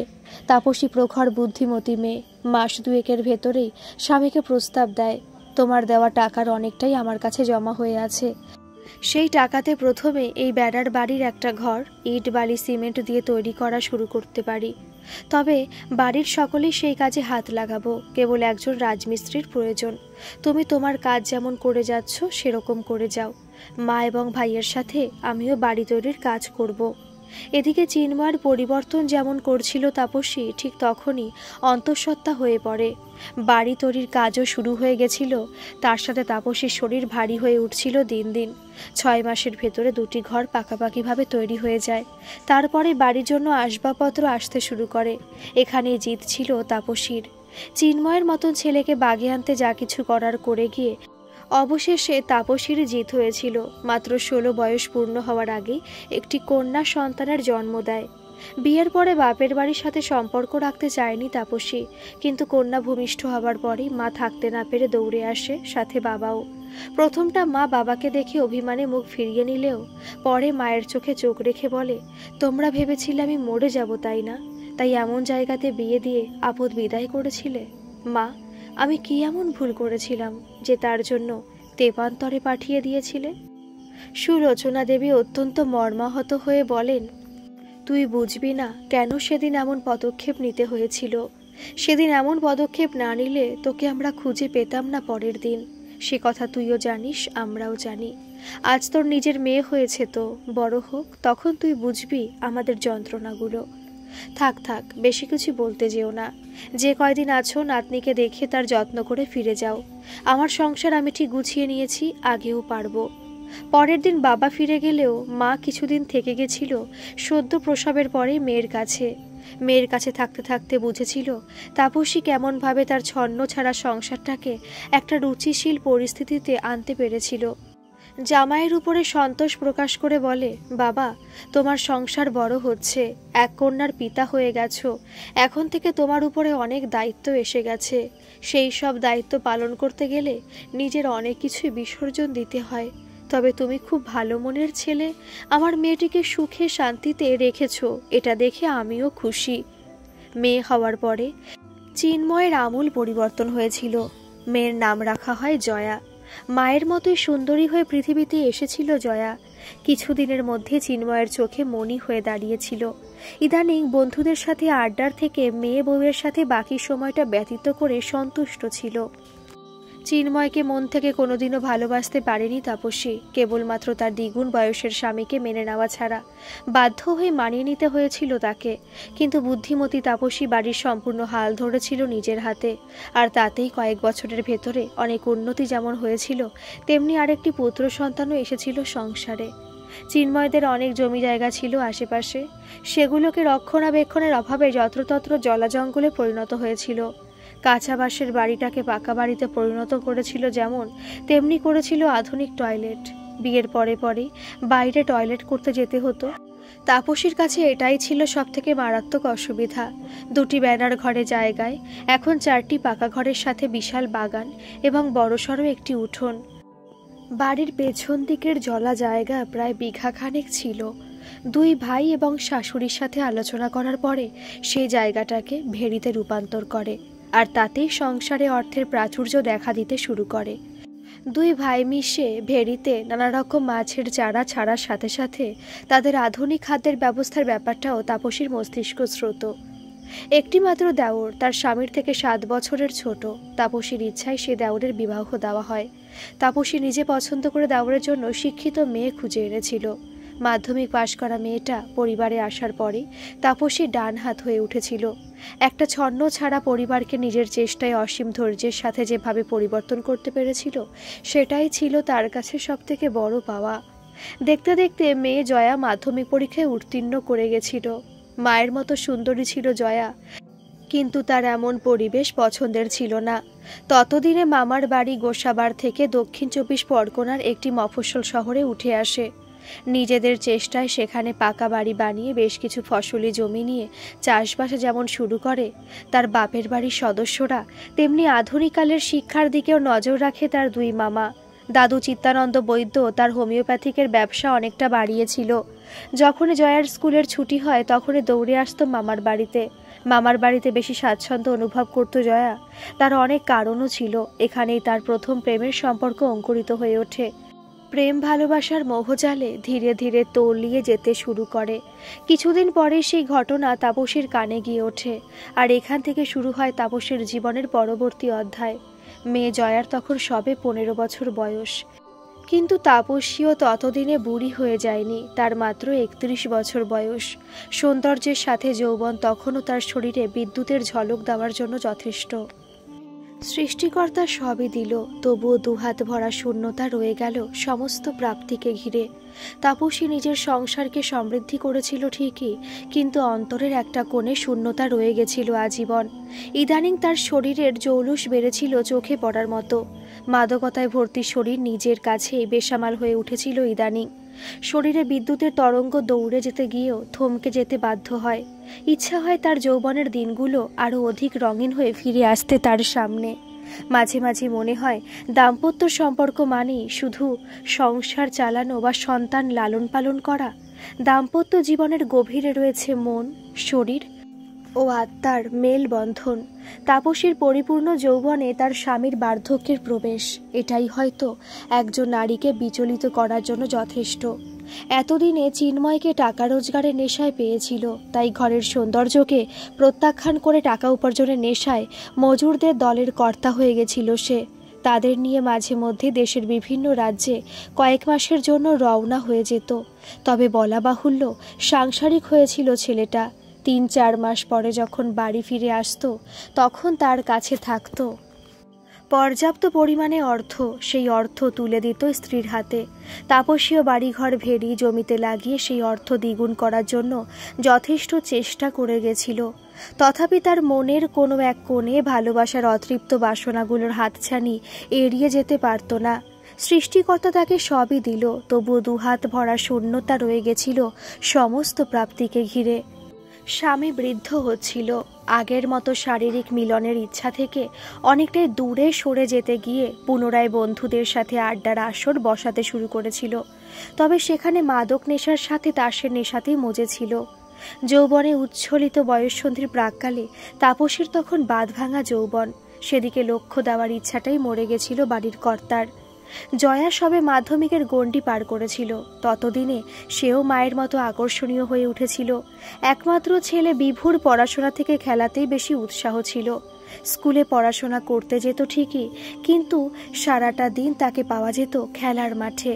তাপসী প্রখর বুদ্ধিমতী মেয়ে। মাস 2 ভেতরেই স্বামীকে প্রস্তাব দেয়, তোমার দেওয়া টাকার অনেকটাই আমার কাছে জমা হয়ে আছে। সেই টাকাতে প্রথমে এই বেড়ার বাড়ির একটা ঘর ইট বালি সিমেন্ট দিয়ে তৈরি করা শুরু করতে পারি। তবে বাড়ির সকলেই সেই কাজে হাত লাগাবো, কেবল একজন রাজমিস্ত্রির প্রয়োজন। তুমি তোমার কাজ যেমন করে যাচ্ছ সেরকম করে যাও। মা এবং ভাইয়ের সাথে আমিও বাড়ি তৈরির কাজ করব। এদিকে চিন্ময়ের পরিবর্তন যেমন করছিল তাপসী, ঠিক তখনই অন্তঃসত্ত্বা হয়ে পড়ে। বাড়ি তৈরির কাজও শুরু হয়ে গেছিল। তার সাথে তাপসীর শরীর ভারী হয়ে উঠছিল দিন দিন। 6 মাসের ভেতরে 2টি ঘর পাকাপাকিভাবে তৈরি হয়ে যায়। তারপরে বাড়ির জন্য আসবাবপত্র আসতে শুরু করে। এখানেই জিত ছিল তাপসীর। চিন্ময়ের মতন ছেলেকে বাগে আনতে যা কিছু করার করে গিয়ে অবশেষে তাপসীর জিত হয়েছিল। মাত্র 16 বয়স পূর্ণ হওয়ার আগেই একটি কন্যা সন্তানের জন্ম দেয়। বিয়ের পরে বাপের বাড়ির সাথে সম্পর্ক রাখতে চায়নি তাপসী, কিন্তু কন্যা ভূমিষ্ঠ হবার পরেই মা থাকতে না পেরে দৌড়ে আসে, সাথে বাবাও। প্রথমটা মা বাবাকে দেখে অভিমানে মুখ ফিরিয়ে নিলেও পরে মায়ের চোখে চোখ রেখে বলে, তোমরা ভেবেছিলে আমি মরে যাব তাই না? তাই এমন জায়গাতে বিয়ে দিয়ে আপদ বিদায় করেছিলে? মা, আমি কি এমন ভুল করেছিলাম যে তার জন্য তেপান্তরে পাঠিয়ে দিয়েছিলে? সুলোচনা দেবী অত্যন্ত মর্মাহত হয়ে বলেন, তুই বুঝবি না কেন সেদিন এমন পদক্ষেপ নিতে হয়েছিল। সেদিন এমন পদক্ষেপ না নিলে তোকে আমরা খুঁজে পেতাম না পরের দিন। সে কথা তুইও জানিস, আমরাও জানি। আজ তোর নিজের মেয়ে হয়েছে, তো বড় হোক, তখন তুই বুঝবি আমাদের যন্ত্রণাগুলো। থাক থাক, বেশি কিছু বলতে যেও না। যে কয়দিন আছো নাতনিকে দেখে তার যত্ন করে ফিরে যাও। আমার সংসার আমি ঠিক গুছিয়ে নিয়েছি, আগেও পারবো। পরের দিন বাবা ফিরে গেলেও মা কিছুদিন থেকে গেছিল সদ্য প্রসবের পরে মেয়ের কাছে। মেয়ের কাছে থাকতে থাকতে বুঝেছিল তাপসী কেমনভাবে তার ছন্ন ছাড়া সংসারটাকে একটা রুচিশীল পরিস্থিতিতে আনতে পেরেছিল। জামাইয়ের উপরে সন্তোষ প্রকাশ করে বলে, বাবা, তোমার সংসার বড় হচ্ছে, এক কন্যার পিতা হয়ে গেছো, এখন থেকে তোমার উপরে অনেক দায়িত্ব এসে গেছে। সেই সব দায়িত্ব পালন করতে গেলে নিজের অনেক কিছুই বিসর্জন দিতে হয়। তবে তুমি খুব ভালো মনের ছেলে, আমার মেয়েটিকে সুখে শান্তিতে রেখেছো, এটা দেখে আমিও খুশি। মেয়ে হওয়ার পরে চিন্ময়ের আমূল পরিবর্তন হয়েছিল। মেয়ের নাম রাখা হয় জয়া। মায়ের মতোই সুন্দরী হয়ে পৃথিবীতে এসেছিল জয়া। কিছুদিনের মধ্যে চিন্ময়ের চোখে মণি হয়ে দাঁড়িয়েছিল। ইদানিং বন্ধুদের সাথে আড্ডার থেকে মেয়ে বউয়ের সাথে বাকি সময়টা ব্যতীত করে সন্তুষ্ট ছিল। চিন্ময়কে মন থেকে কোনোদিনও ভালোবাসতে পারেনি তাপসী, কেবলমাত্র তার দ্বিগুণ বয়সের স্বামীকে মেনে নেওয়া ছাড়া। বাধ্য হয়ে মানিয়ে নিতে হয়েছিল তাকে। কিন্তু বুদ্ধিমতী তাপসী বাড়ির সম্পূর্ণ হাল ধরেছিল নিজের হাতে, আর তাতেই কয়েক বছরের ভেতরে অনেক উন্নতি যেমন হয়েছিল, তেমনি আরেকটি পুত্র সন্তানও এসেছিল সংসারে। চিন্ময়দের অনেক জমি জায়গা ছিল আশেপাশে, সেগুলোকে রক্ষণাবেক্ষণের অভাবে যত্রতত্র জলাজঙ্গলে পরিণত হয়েছিল। কাঁচা বাঁশের বাড়িটাকে পাকা বাড়িতে পরিণত করেছিল যেমন, তেমনি করেছিল আধুনিক টয়লেট। বিয়ের পরে পরে বাইরে টয়লেট করতে যেতে হতো। তাপসীর কাছে এটাই ছিল সবথেকে মারাত্মক অসুবিধা। দুটি ব্যানার ঘরে জায়গায় এখন 4টি পাকা ঘরের সাথে বিশাল বাগান এবং বড়সড় একটি উঠোন। বাড়ির পেছন দিকের জলা জায়গা প্রায় বিঘাখানেক ছিল। দুই ভাই এবং শাশুড়ির সাথে আলোচনা করার পরে সেই জায়গাটাকে ভেড়িতে রূপান্তর করে, আর তাতেই সংসারে অর্থের প্রাচুর্য দেখা দিতে শুরু করে। দুই ভাই মিশে ভেড়িতে নানা রকম মাছের চারা ছাড়ার সাথে সাথে তাদের আধুনিক খাদ্যের ব্যবস্থার ব্যাপারটাও তাপসীর মস্তিষ্ক স্রোত। একটি মাত্র দেওর, তার স্বামীর থেকে 7 বছরের ছোট। তাপসীর ইচ্ছায় সে দেওরের বিবাহ দেওয়া হয়। তাপসী নিজে পছন্দ করে দেওরের জন্য শিক্ষিত মেয়ে খুঁজে এনেছিল। মাধ্যমিক পাশ করা মেয়েটা পরিবারে আসার পরে তাপসী ডান হাত হয়ে উঠেছিল। একটা ছন্ন ছাড়া পরিবারকে নিজের চেষ্টায় অসীম ধৈর্যের সাথে যেভাবে পরিবর্তন করতে পেরেছিল, সেটাই ছিল তার কাছে সবথেকে বড় পাওয়া। দেখতে দেখতে মেয়ে জয়া মাধ্যমিক পরীক্ষায় উত্তীর্ণ করে গেছিল। মায়ের মতো সুন্দরী ছিল জয়া, কিন্তু তার এমন পরিবেশ পছন্দের ছিল না। ততদিনে মামার বাড়ি গোসাবার থেকে দক্ষিণ 24 পরগনার একটি মফস্বল শহরে উঠে আসে। নিজেদের চেষ্টায় সেখানে পাকা বাড়ি বানিয়ে বেশ কিছু ফসলি জমি নিয়ে চাষবাসে যেমন শুরু করে, তার বাপের বাড়ির সদস্যরা তেমনি আধুনিককালের শিক্ষার দিকেও নজর রাখে তার দুই মামা। দাদু চিত্তানন্দ বৈদ্য তার হোমিওপ্যাথিকের ব্যবসা অনেকটা বাড়িয়েছিল। যখনই জয়ার স্কুলের ছুটি হয় তখনই দৌড়ে আসতো মামার বাড়িতে। মামার বাড়িতে বেশি স্বাচ্ছন্দ্য অনুভব করত জয়া। তার অনেক কারণও ছিল। এখানেই তার প্রথম প্রেমের সম্পর্ক অঙ্কুরিত হয়ে ওঠে। প্রেম ভালোবাসার মোহজালে ধীরে ধীরে তলিয়ে যেতে শুরু করে। কিছুদিন পরে সেই ঘটনা তাপসীর কানে গিয়ে ওঠে, আর এখান থেকে শুরু হয় তাপসীর জীবনের পরবর্তী অধ্যায়। মেয়ে জয়ার তখন সবে 15 বছর বয়স, কিন্তু তাপসীও ততদিনে বুড়ি হয়ে যায়নি। তার মাত্র 31 বছর বয়স। সৌন্দর্যের সাথে যৌবন তখনও তার শরীরে বিদ্যুতের ঝলক দেওয়ার জন্য যথেষ্ট। সৃষ্টিকর্তা সবই দিল, তবুও দুহাত ভরা শূন্যতা রয়ে গেল সমস্ত প্রাপ্তিকে ঘিরে। তাপসী নিজের সংসারকে সমৃদ্ধি করেছিল ঠিকই, কিন্তু অন্তরের একটা কোণে শূন্যতা রয়ে গেছিল আজীবন। ইদানিং তার শরীরের জৌলুস বেড়েছিল চোখে পড়ার মতো। মাদকতায় ভর্তি শরীর নিজের কাছেই বেসামাল হয়ে উঠেছিল ইদানিং। শরীরে বিদ্যুতের তরঙ্গ দৌড়ে যেতে গিয়েও থমকে যেতে বাধ্য হয়। ইচ্ছা হয় তার যৌবনের দিনগুলো আরও অধিক রঙিন হয়ে ফিরে আসতে তার সামনে। মাঝে মাঝে মনে হয় দাম্পত্য সম্পর্ক মানেই শুধু সংসার চালানো বা সন্তান লালন পালন করা। দাম্পত্য জীবনের গভীরে রয়েছে মন, শরীর ও আত্মার মেলবন্ধন। তাপসীর পরিপূর্ণ যৌবনে তার স্বামীর বার্ধক্যের প্রবেশ, এটাই হয়তো একজন নারীকে বিচলিত করার জন্য যথেষ্ট। এতদিনে চিন্ময়কে টাকা রোজগারের নেশায় পেয়েছিল, তাই ঘরের সৌন্দর্যকে প্রত্যাখ্যান করে টাকা উপার্জনের নেশায় মজুরদের দলের কর্তা হয়ে গেছিল সে। তাদের নিয়ে মাঝে মধ্যে দেশের বিভিন্ন রাজ্যে কয়েক মাসের জন্য রওনা হয়ে যেত। তবে বলা বাহুল্য, সাংসারিক হয়েছিল ছেলেটা। 3-4 মাস পরে যখন বাড়ি ফিরে আসতো, তখন তার কাছে থাকতো পর্যাপ্ত পরিমাণে অর্থ। সেই অর্থ তুলে দিত স্ত্রীর হাতে। তাপসীয় বাড়িঘর ভেড়ি জমিতে লাগিয়ে সেই অর্থ দ্বিগুণ করার জন্য যথেষ্ট চেষ্টা করে গেছিল। তথাপি তার মনের কোনো এক কোণে ভালোবাসার অতৃপ্ত বাসনাগুলোর হাতছানি এড়িয়ে যেতে পারত না। সৃষ্টিকর্তা তাকে সবই দিল, তবুও দুহাত ভরা শূন্যতা রয়ে গেছিল সমস্ত প্রাপ্তিকে ঘিরে। স্বামী বৃদ্ধ হচ্ছিল। আগের মতো শারীরিক মিলনের ইচ্ছা থেকে অনেকটাই দূরে সরে যেতে গিয়ে পুনরায় বন্ধুদের সাথে আড্ডার আসর বসাতে শুরু করেছিল। তবে সেখানে মাদক নেশার সাথে তাসের নেশাতেই মজেছিল। যৌবনে উচ্ছ্বলিত বয়ঃসন্ধির প্রাক্কালে তাপসীর তখন বাঁধভাঙা যৌবন। সেদিকে লক্ষ্য দেওয়ার ইচ্ছাটাই মরে গেছিল বাড়ির কর্তার। জয়া সবে মাধ্যমিকের গণ্ডি পার করেছিল। ততদিনে সেও মায়ের মতো আকর্ষণীয় হয়ে উঠেছিল। একমাত্র ছেলে বিভুর পড়াশোনা থেকে খেলাতেই বেশি উৎসাহ ছিল। স্কুলে পড়াশোনা করতে যেত ঠিকই, কিন্তু সারাটা দিন তাকে পাওয়া যেত খেলার মাঠে।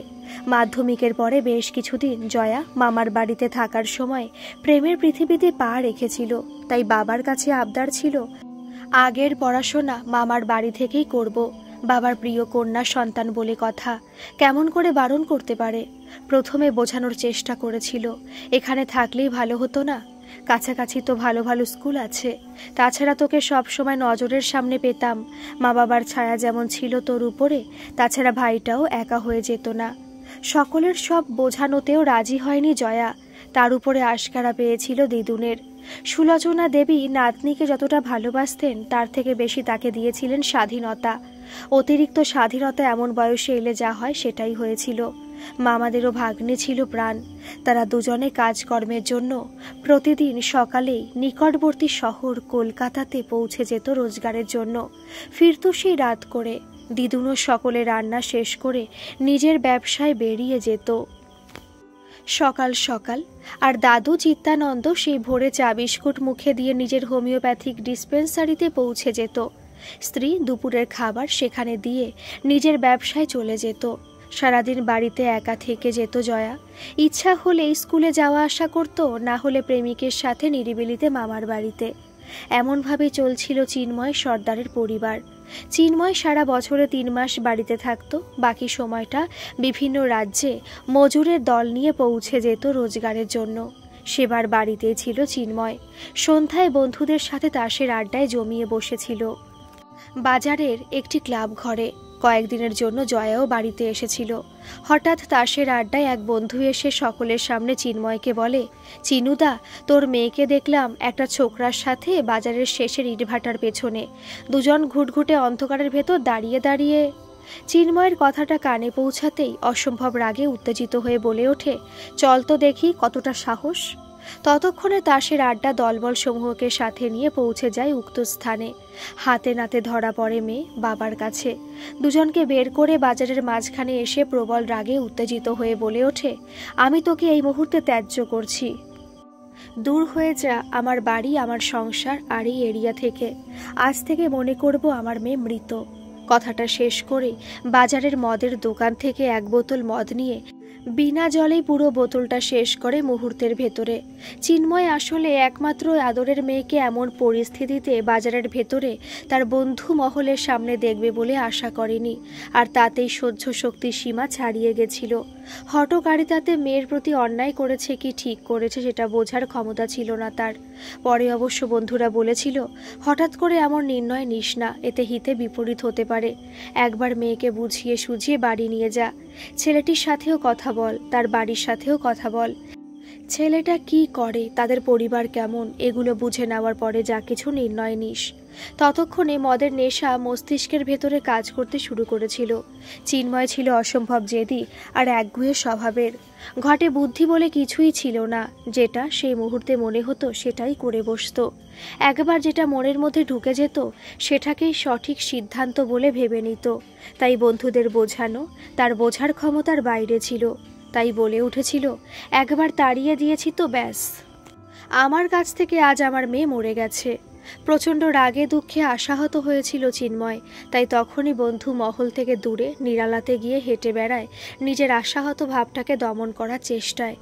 মাধ্যমিকের পরে বেশ কিছুদিন জয়া মামার বাড়িতে থাকার সময় প্রেমের পৃথিবীতে পা রেখেছিল। তাই বাবার কাছে আবদার ছিল, আগের পড়াশোনা মামার বাড়ি থেকেই করব। বাবার প্রিয় কন্যা সন্তান বলে কথা, কেমন করে বারণ করতে পারে। প্রথমে বোঝানোর চেষ্টা করেছিল, এখানে থাকলেই ভালো হতো না? কাছাকাছি তো ভালো ভালো স্কুল আছে। তাছাড়া তোকে সব সময় নজরের সামনে পেতাম। মা বাবার ছায়া যেমন ছিল তোর উপরে, তাছাড়া ভাইটাও একা হয়ে যেত না। সকলের সব বোঝানোতেও রাজি হয়নি জয়া। তার উপরে আশকারা পেয়েছিল দিদুনের। সুলোচনা দেবী নাতনিকে যতটা ভালোবাসতেন, তার থেকে বেশি তাকে দিয়েছিলেন স্বাধীনতা। অতিরিক্ত স্বাধীনতা এমন বয়সে এলে যা হয় সেটাই হয়েছিল। মামাদেরও ভাগ্নে ছিল প্রাণ। তারা দুজনে কাজকর্মের জন্য প্রতিদিন সকালেই নিকটবর্তী শহর কলকাতাতে পৌঁছে যেত রোজগারের জন্য। ফিরত সেই রাত করে। দিদুনও সকলে রান্না শেষ করে নিজের ব্যবসায় বেরিয়ে যেত সকাল সকাল। আর দাদু চিত্তানন্দ সেই ভোরে চা বিস্কুট মুখে দিয়ে নিজের হোমিওপ্যাথিক ডিসপেন্সারিতে পৌঁছে যেত। স্ত্রী দুপুরের খাবার সেখানে দিয়ে নিজের ব্যবসায় চলে যেত। সারাদিন বাড়িতে একা থেকে যেত জয়া। ইচ্ছা হলে স্কুলে যাওয়া আসা করত, না হলে প্রেমিকের সাথে নিরিবিলিতে মামার বাড়িতে। এমনভাবে চলছিল চিন্ময় সর্দারের পরিবার। চিন্ময় সারা বছরে 3 মাস বাড়িতে থাকত। বাকি সময়টা বিভিন্ন রাজ্যে মজুরের দল নিয়ে পৌঁছে যেত রোজগারের জন্য। সেবার বাড়িতেই ছিল চিন্ময়। সন্ধ্যায় বন্ধুদের সাথে তাসের আড্ডায় জমিয়ে বসেছিল বাজারের একটি ক্লাব ঘরে। কয়েকদিনের জন্য জয়াও বাড়িতে এসেছিল। হঠাৎ তাসের আড্ডায় এক বন্ধু এসে সকলের সামনে চিন্ময়কে বলে, চিনুদা, তোর মেয়েকে দেখলাম একটা ছোকরার সাথে বাজারের শেষের ইটভাটার পেছনে। দুজন ঘুটঘুটে অন্ধকারের ভেতর দাঁড়িয়ে দাঁড়িয়ে। চিন্ময়ের কথাটা কানে পৌঁছাতেই অসম্ভব রাগে উত্তেজিত হয়ে বলে ওঠে, চল তো দেখি কতটা সাহস। ততক্ষণে তাসের আড্ডা দলবল সমূহকে সাথে নিয়ে পৌঁছে যায় উক্ত স্থানে। হাতে নাতে ধরা পড়ে মেয়ে বাবার কাছে। দুজনকে বের করে বাজারের মাঝখানে এসে প্রবল রাগে উত্তেজিত হয়ে বলে ওঠে, আমি তোকে এই মুহূর্তে ত্যায্য করছি। দূর হয়ে যা আমার বাড়ি, আমার সংসার আর এই এরিয়া থেকে। আজ থেকে মনে করব আমার মেয়ে মৃত। কথাটা শেষ করে বাজারের মদের দোকান থেকে 1 বোতল মদ নিয়ে বিনা জলেই পুরো বোতলটা শেষ করে মুহূর্তের ভেতরে। চিন্ময় আসলে একমাত্র আদরের মেয়েকে এমন পরিস্থিতিতে বাজারের ভেতরে তার বন্ধু মহলের সামনে দেখবে বলে আশা করেনি। আর তাতেই সহ্য শক্তির সীমা ছাড়িয়ে গেছিল। হঠকারিতাতে মেয়ের প্রতি অন্যায় করেছে কি ঠিক করেছে সেটা বোঝার ক্ষমতা ছিল না তার। পরে অবশ্য বন্ধুরা বলেছিল, হঠাৎ করে এমন নির্ণয় নিস না, এতে হিতে বিপরীত হতে পারে। একবার মেয়েকে বুঝিয়ে সুঝিয়ে বাড়ি নিয়ে যা। ছেলেটির সাথেও কথা বল, তার বাড়ির সাথেও কথা বল, ছেলেটা কি করে, তাদের পরিবার কেমন, এগুলো বুঝে নেওয়ার পরে যা কিছু নির্ণয় নিস। ততক্ষণে মদের নেশা মস্তিষ্কের ভেতরে কাজ করতে শুরু করেছিল। চিন্ময় ছিল অসম্ভব জেদি আর একগুঁয়ে স্বভাবের। ঘটে বুদ্ধি বলে কিছুই ছিল না, যেটা সেই মুহূর্তে মনে হতো সেটাই করে বসত। একবার যেটা মনের মধ্যে ঢুকে যেত সেটাকেই সঠিক সিদ্ধান্ত বলে ভেবে নিত। তাই বন্ধুদের বোঝানো তার বোঝার ক্ষমতার বাইরে ছিল। তাই বলে উঠেছিল, একবার তাড়িয়ে দিয়েছি তো ব্যাস, আমার কাছ থেকে আজ আমার মেয়ে মরে গেছে। প্রচণ্ড রাগে দুঃখে আশাহত হয়েছিল চিন্ময়। তাই তখনই বন্ধু মহল থেকে দূরে নিরালাতে গিয়ে হেঁটে বেড়ায় নিজের আশাহত ভাবটাকে দমন করার চেষ্টায়।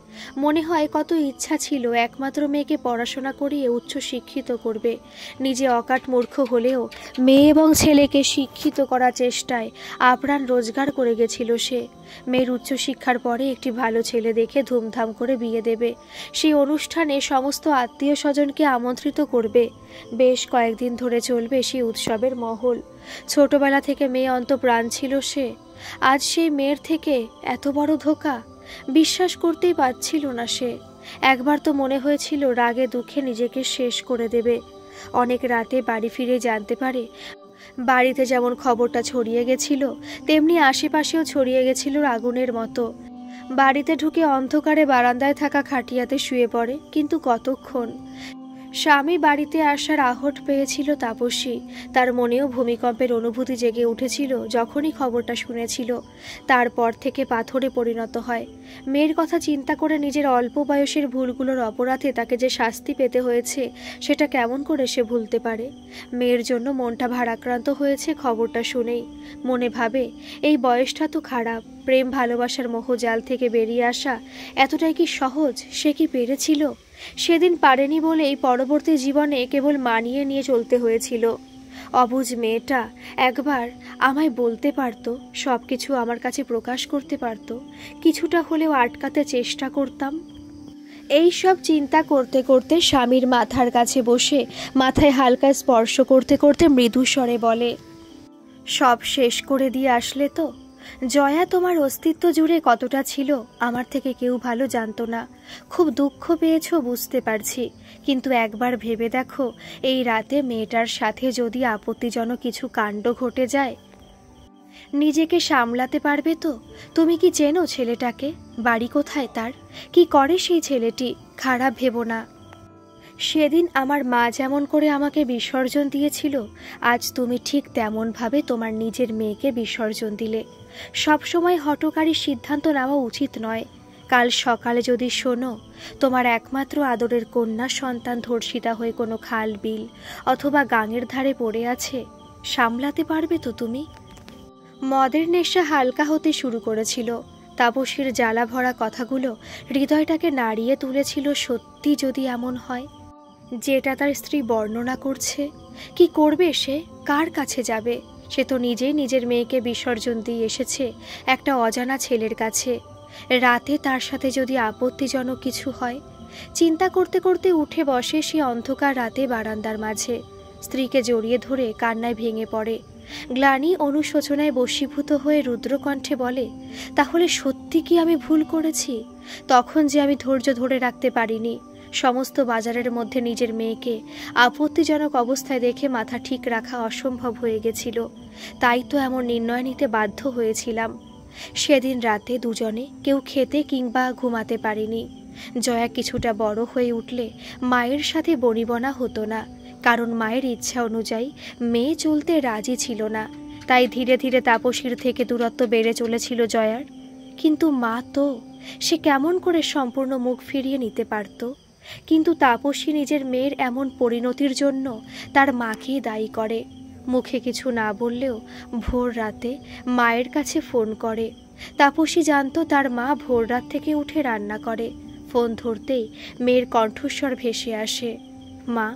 মনে হয় কত ইচ্ছা ছিল একমাত্র মেয়েকে পড়াশোনা করিয়ে উচ্চ শিক্ষিত করবে। নিজে অকাট মূর্খ হলেও মেয়ে এবং ছেলেকে শিক্ষিত করার চেষ্টায় আপ্রাণ রোজগার করে গেছিল সে। মেয়ের উচ্চশিক্ষার পরে একটি ভালো ছেলে দেখে ধুমধাম করে বিয়ে দেবে। সেই অনুষ্ঠানে সমস্ত আত্মীয় স্বজনকে আমন্ত্রিত করবে। বেশ কয়েকদিন ধরে চলবে সেই উৎসবের মহল। ছোটবেলা থেকে মেয়ে অন্তঃপ্রাণ ছিল সে, আজ সেই মেয়ের থেকে এত বড় ধোঁকা। বিশ্বাস করতেই পারছিল না সে। একবার তো মনে হয়েছিল রাগে দুঃখে নিজেকে শেষ করে দেবে। অনেক রাতে বাড়ি ফিরে জানতে পারে বাড়িতে যেমন খবরটা ছড়িয়ে গেছিল তেমনি আশেপাশেও ছড়িয়ে গেছিল আগুনের মতো। বাড়িতে ঢুকে অন্ধকারে বারান্দায় থাকা খাটিয়াতে শুয়ে পড়ে, কিন্তু কতক্ষণ। স্বামী বাড়িতে আসার আহট পেয়েছিল তাপসী। তার মনেও ভূমিকম্পের অনুভূতি জেগে উঠেছিল যখনই খবরটা শুনেছিল। তারপর থেকে পাথরে পরিণত হয়। মেয়ের কথা চিন্তা করে নিজের অল্প বয়সের ভুলগুলোর অপরাধে তাকে যে শাস্তি পেতে হয়েছে সেটা কেমন করে সে ভুলতে পারে। মেয়ের জন্য মনটা ভারাক্রান্ত হয়েছে খবরটা শুনেই। মনে ভাবে, এই বয়সটা তো খারাপ, প্রেম ভালোবাসার মোহজাল থেকে বেরিয়ে আসা এতটাই কি সহজ? সে কি পেরেছিল? সেদিন পারেনি বলেই পরবর্তী জীবনে কেবল মানিয়ে নিয়ে চলতে হয়েছিল। অবুঝ মেয়েটা একবার আমায় বলতে পারত, সব কিছু আমার কাছে প্রকাশ করতে পারত, কিছুটা হলেও আটকাতে চেষ্টা করতাম। এই সব চিন্তা করতে করতে স্বামীর মাথার কাছে বসে মাথায় হালকা স্পর্শ করতে করতে মৃদু স্বরে বলে, সব শেষ করে দিয়ে আসলে তো? জয়া তোমার অস্তিত্ব জুড়ে কতটা ছিল আমার থেকে কেউ ভালো জানতো না। খুব দুঃখ পেয়েছো বুঝতে পারছি, কিন্তু একবার ভেবে দেখো এই রাতে মেয়েটার সাথে যদি আপত্তিজনক কিছু কাণ্ড ঘটে যায়, নিজেকে সামলাতে পারবে তো? তুমি কি চেনো ছেলেটাকে? বাড়ি কোথায় তার? কি করে সেই ছেলেটি? খারাপ ভেবো না। সেদিন আমার মা যেমন করে আমাকে বিসর্জন দিয়েছিল, আজ তুমি ঠিক তেমনভাবে তোমার নিজের মেয়েকে বিসর্জন দিলে। সবসময় হঠকারী সিদ্ধান্ত নেওয়া উচিত নয়। কাল সকালে যদি শোনো তোমার একমাত্র আদরের কন্যা সন্তান ধর্ষিতা হয়ে কোনো খাল বিল অথবা গাঙের ধারে পড়ে আছে, সামলাতে পারবে তো তুমি? মদের নেশা হালকা হতে শুরু করেছিল। তাপসীর জ্বালা ভরা কথাগুলো হৃদয়টাকে নাড়িয়ে তুলেছিল। সত্যি যদি এমন হয় যেটা তার স্ত্রী বর্ণনা করছে, কি করবে সে? কার কাছে যাবে? সে তো নিজেই নিজের মেয়েকে বিসর্জন দিয়ে এসেছে একটা অজানা ছেলের কাছে। রাতে তার সাথে যদি আপত্তিজনক কিছু হয়। চিন্তা করতে করতে উঠে বসে সে অন্ধকার রাতে বারান্দার মাঝে। স্ত্রীকে জড়িয়ে ধরে কান্নায় ভেঙে পড়ে। গ্লানি অনুশোচনায় বশীভূত হয়ে রুদ্রকণ্ঠে বলে, তাহলে সত্যি কি আমি ভুল করেছি? তখন যে আমি ধৈর্য ধরে রাখতে পারিনি। সমস্ত বাজারের মধ্যে নিজের মেয়েকে আপত্তিজনক অবস্থায় দেখে মাথা ঠিক রাখা অসম্ভব হয়ে গেছিল। তাই তো এমন নির্ণয় নিতে বাধ্য হয়েছিলাম। সেদিন রাতে দুজনে কেউ খেতে কিংবা ঘুমাতে পারিনি। জয়া কিছুটা বড় হয়ে উঠলে মায়ের সাথে বনিবনা হতো না, কারণ মায়ের ইচ্ছা অনুযায়ী মেয়ে চলতে রাজি ছিল না। তাই ধীরে ধীরে তাপসীর থেকে দূরত্ব বেড়ে চলেছিল জয়ার। কিন্তু মা তো, সে কেমন করে সম্পূর্ণ মুখ ফিরিয়ে নিতে পারত? কিন্তু তাপসী নিজের মেয়ের এমন পরিণতির জন্য তার মাকেই দায়ী করে। মুখে কিছু না বললেও ভোর রাতে মায়ের কাছে ফোন করে। তাপসী জানত তার মা ভোর রাত থেকে উঠে রান্না করে। ফোন ধরতেই মেয়ের কণ্ঠস্বর ভেসে আসে, মা,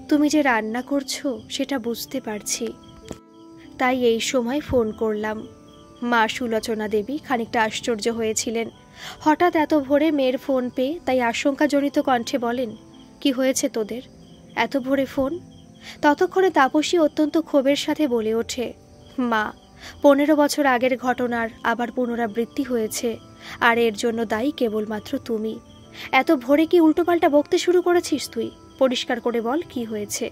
তুমি যে রান্না করছো সেটা বুঝতে পারছি, তাই এই সময় ফোন করলাম। মা সুলোচনা দেবী খানিকটা আশ্চর্য হয়েছিলেন হঠাৎ এত ভোরে মেয়ের ফোন পেয়ে। তাই আশঙ্কাজনিত কণ্ঠে বলেন, কি হয়েছে তোদের, এত ভোরে ফোন? ততক্ষণে তাপসী অত্যন্ত ক্ষোভের সাথে বলে ওঠে, মা, 15 বছর আগের ঘটনার আবার পুনরাবৃত্তি হয়েছে। আর এর জন্য দায়ী কেবলমাত্র তুমি। এত ভোরে কি উল্টোপাল্টা বকতে শুরু করেছিস তুই? পরিষ্কার করে বল কি হয়েছে।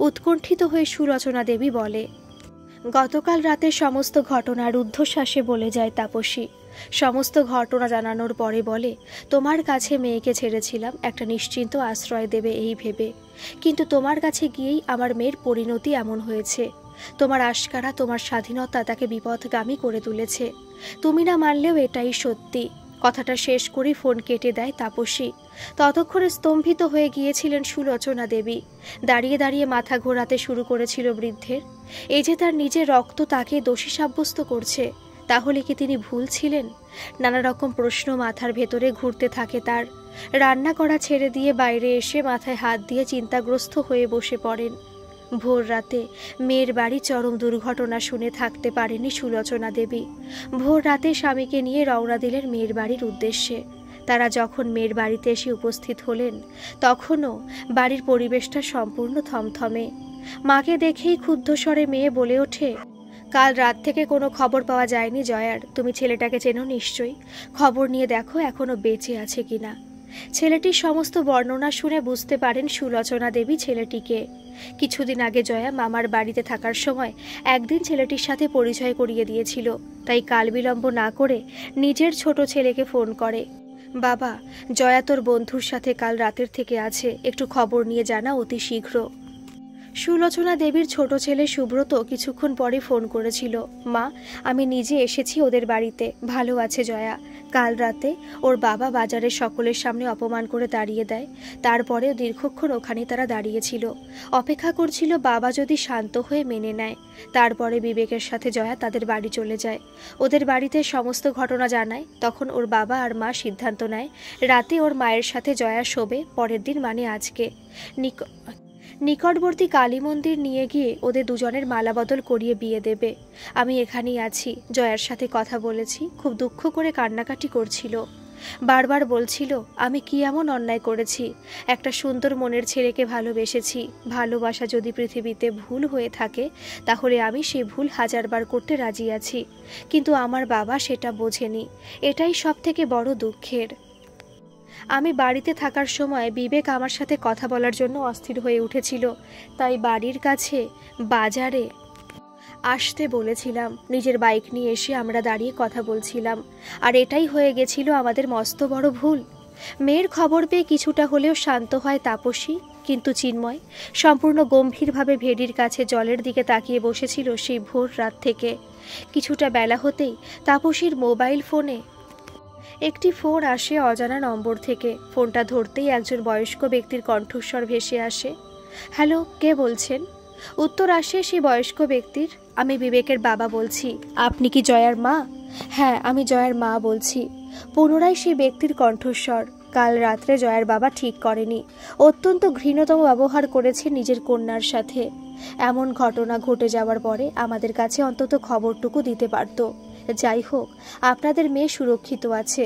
উৎকণ্ঠিত হয়ে সুলোচনা দেবী বলে, গতকাল রাতের সমস্ত ঘটনা রুদ্ধশ্বাসে বলে যায় তাপসী। সমস্ত ঘটনা জানানোর পরে বলে, তোমার কাছে মেয়েকে ছেড়েছিলাম একটা নিশ্চিন্ত আশ্রয় দেবে এই ভেবে, কিন্তু তোমার কাছে গিয়েই আমার মেয়ের পরিণতি এমন হয়েছে। তোমার আশকারা, তোমার স্বাধীনতা তাকে বিপথগামী করে তুলেছে। তুমি না মানলেও এটাই সত্যি। কথাটা শেষ করে ফোন কেটে দেয় তাপসী। ততক্ষণে স্তম্ভিত হয়ে গিয়েছিলেন সুলোচনা দেবী। দাঁড়িয়ে দাঁড়িয়ে মাথা ঘোরাতে শুরু করেছিল বৃদ্ধের। এই যে তার নিজের রক্ত তাকে দোষী সাব্যস্ত করছে, তাহলে কি তিনি ভুল ছিলেন? নানা রকম প্রশ্ন মাথার ভেতরে ঘুরতে থাকে তার। রান্না করা ছেড়ে দিয়ে বাইরে এসে মাথায় হাত দিয়ে চিন্তাগ্রস্ত হয়ে বসে পড়েন। ভোর রাতে মেয়ের বাড়ি চরম দুর্ঘটনা শুনে থাকতে পারেনি সুলোচনা দেবী। ভোর রাতে স্বামীকে নিয়ে রওনা দিলেন মেয়ের বাড়ির উদ্দেশ্যে। তারা যখন মেয়ের বাড়িতে এসে উপস্থিত হলেন, তখনও বাড়ির পরিবেশটা সম্পূর্ণ থমথমে। মাকে দেখেই ক্ষুব্ধ স্বরে মেয়ে বলে ওঠে, কাল রাত থেকে কোনো খবর পাওয়া যায়নি জয়ার। তুমি ছেলেটাকে চেনো নিশ্চয়ই, খবর নিয়ে দেখো এখনো বেঁচে আছে কিনা। ছেলেটির সমস্ত বর্ণনা শুনে বুঝতে পারেন সুলোচনা দেবী ছেলেটিকে। কিছুদিন আগে জয়া মামার বাড়িতে থাকার সময় একদিন ছেলেটির সাথে পরিচয় করিয়ে দিয়েছিল। তাই কাল বিলম্ব না করে নিজের ছোট ছেলেকে ফোন করে, বাবা, জয়া তোর বন্ধুর সাথে কাল রাতের থেকে আছে, একটু খবর নিয়ে জানা অতি শীঘ্র। সুলোচনা দেবীর ছোট ছেলে সুব্রত কিছুক্ষণ পরে ফোন করেছিল, মা, আমি নিজে এসেছি ওদের বাড়িতে, ভালো আছে জয়া। কাল রাতে ওর বাবা বাজারের সকলের সামনে অপমান করে দাঁড়িয়ে দেয়। তারপরেও দীর্ঘক্ষণ ওখানে তারা দাঁড়িয়েছিল, অপেক্ষা করছিল বাবা যদি শান্ত হয়ে মেনে নেয়। তারপরে বিবেকের সাথে জয়া তাদের বাড়ি চলে যায়। ওদের বাড়িতে সমস্ত ঘটনা জানায়। তখন ওর বাবা আর মা সিদ্ধান্ত নেয় রাতে ওর মায়ের সাথে জয়া শোবে, পরের দিন মানে আজকে। নিকটবর্তী কালী মন্দির নিয়ে গিয়ে ওদের দুজনের মালা বদল করিয়ে বিয়ে দেবে। আমি এখানেই আছি, জয়ার সাথে কথা বলেছি, খুব দুঃখ করে কান্নাকাটি করছিল। বারবার বলছিল আমি কি এমন অন্যায় করেছি, একটা সুন্দর মনের ছেলেকে ভালোবেসেছি। ভালোবাসা যদি পৃথিবীতে ভুল হয়ে থাকে, তাহলে আমি সেই ভুল হাজারবার করতে রাজি আছি, কিন্তু আমার বাবা সেটা বোঝেনি। এটাই সব থেকে বড় দুঃখের। আমি বাড়িতে থাকার সময় বিবেক আমার সাথে কথা বলার জন্য অস্থির হয়ে উঠেছিল, তাই বাড়ির কাছে বাজারে আসতে বলেছিলাম। নিজের বাইক নিয়ে এসে আমরা দাঁড়িয়ে কথা বলছিলাম, আর এটাই হয়ে গেছিল আমাদের মস্ত বড় ভুল। মেয়ের খবর পেয়ে কিছুটা হলেও শান্ত হয় তাপসী, কিন্তু চিন্ময় সম্পূর্ণ গম্ভীরভাবে ভেড়ির কাছে জলের দিকে তাকিয়ে বসেছিল সেই ভোর রাত থেকে। কিছুটা বেলা হতেই তাপসীর মোবাইল ফোনে একটি ফোন আসে অজানা নম্বর থেকে। ফোনটা ধরতেই একজন বয়স্ক ব্যক্তির কণ্ঠস্বর ভেসে আসে, হ্যালো, কে বলছেন? উত্তর আসে সেই বয়স্ক ব্যক্তির, আমি বিবেকের বাবা বলছি, আপনি কি জয়ার মা? হ্যাঁ, আমি জয়ার মা বলছি। পুনরায় সেই ব্যক্তির কণ্ঠস্বর, কাল রাত্রে জয়ার বাবা ঠিক করেনি, অত্যন্ত ঘৃণতম ব্যবহার করেছে নিজের কন্যার সাথে। এমন ঘটনা ঘটে যাওয়ার পরে আমাদের কাছে অন্তত খবরটুকু দিতে পারত। যাই হোক, আপনাদের মেয়ে সুরক্ষিত আছে।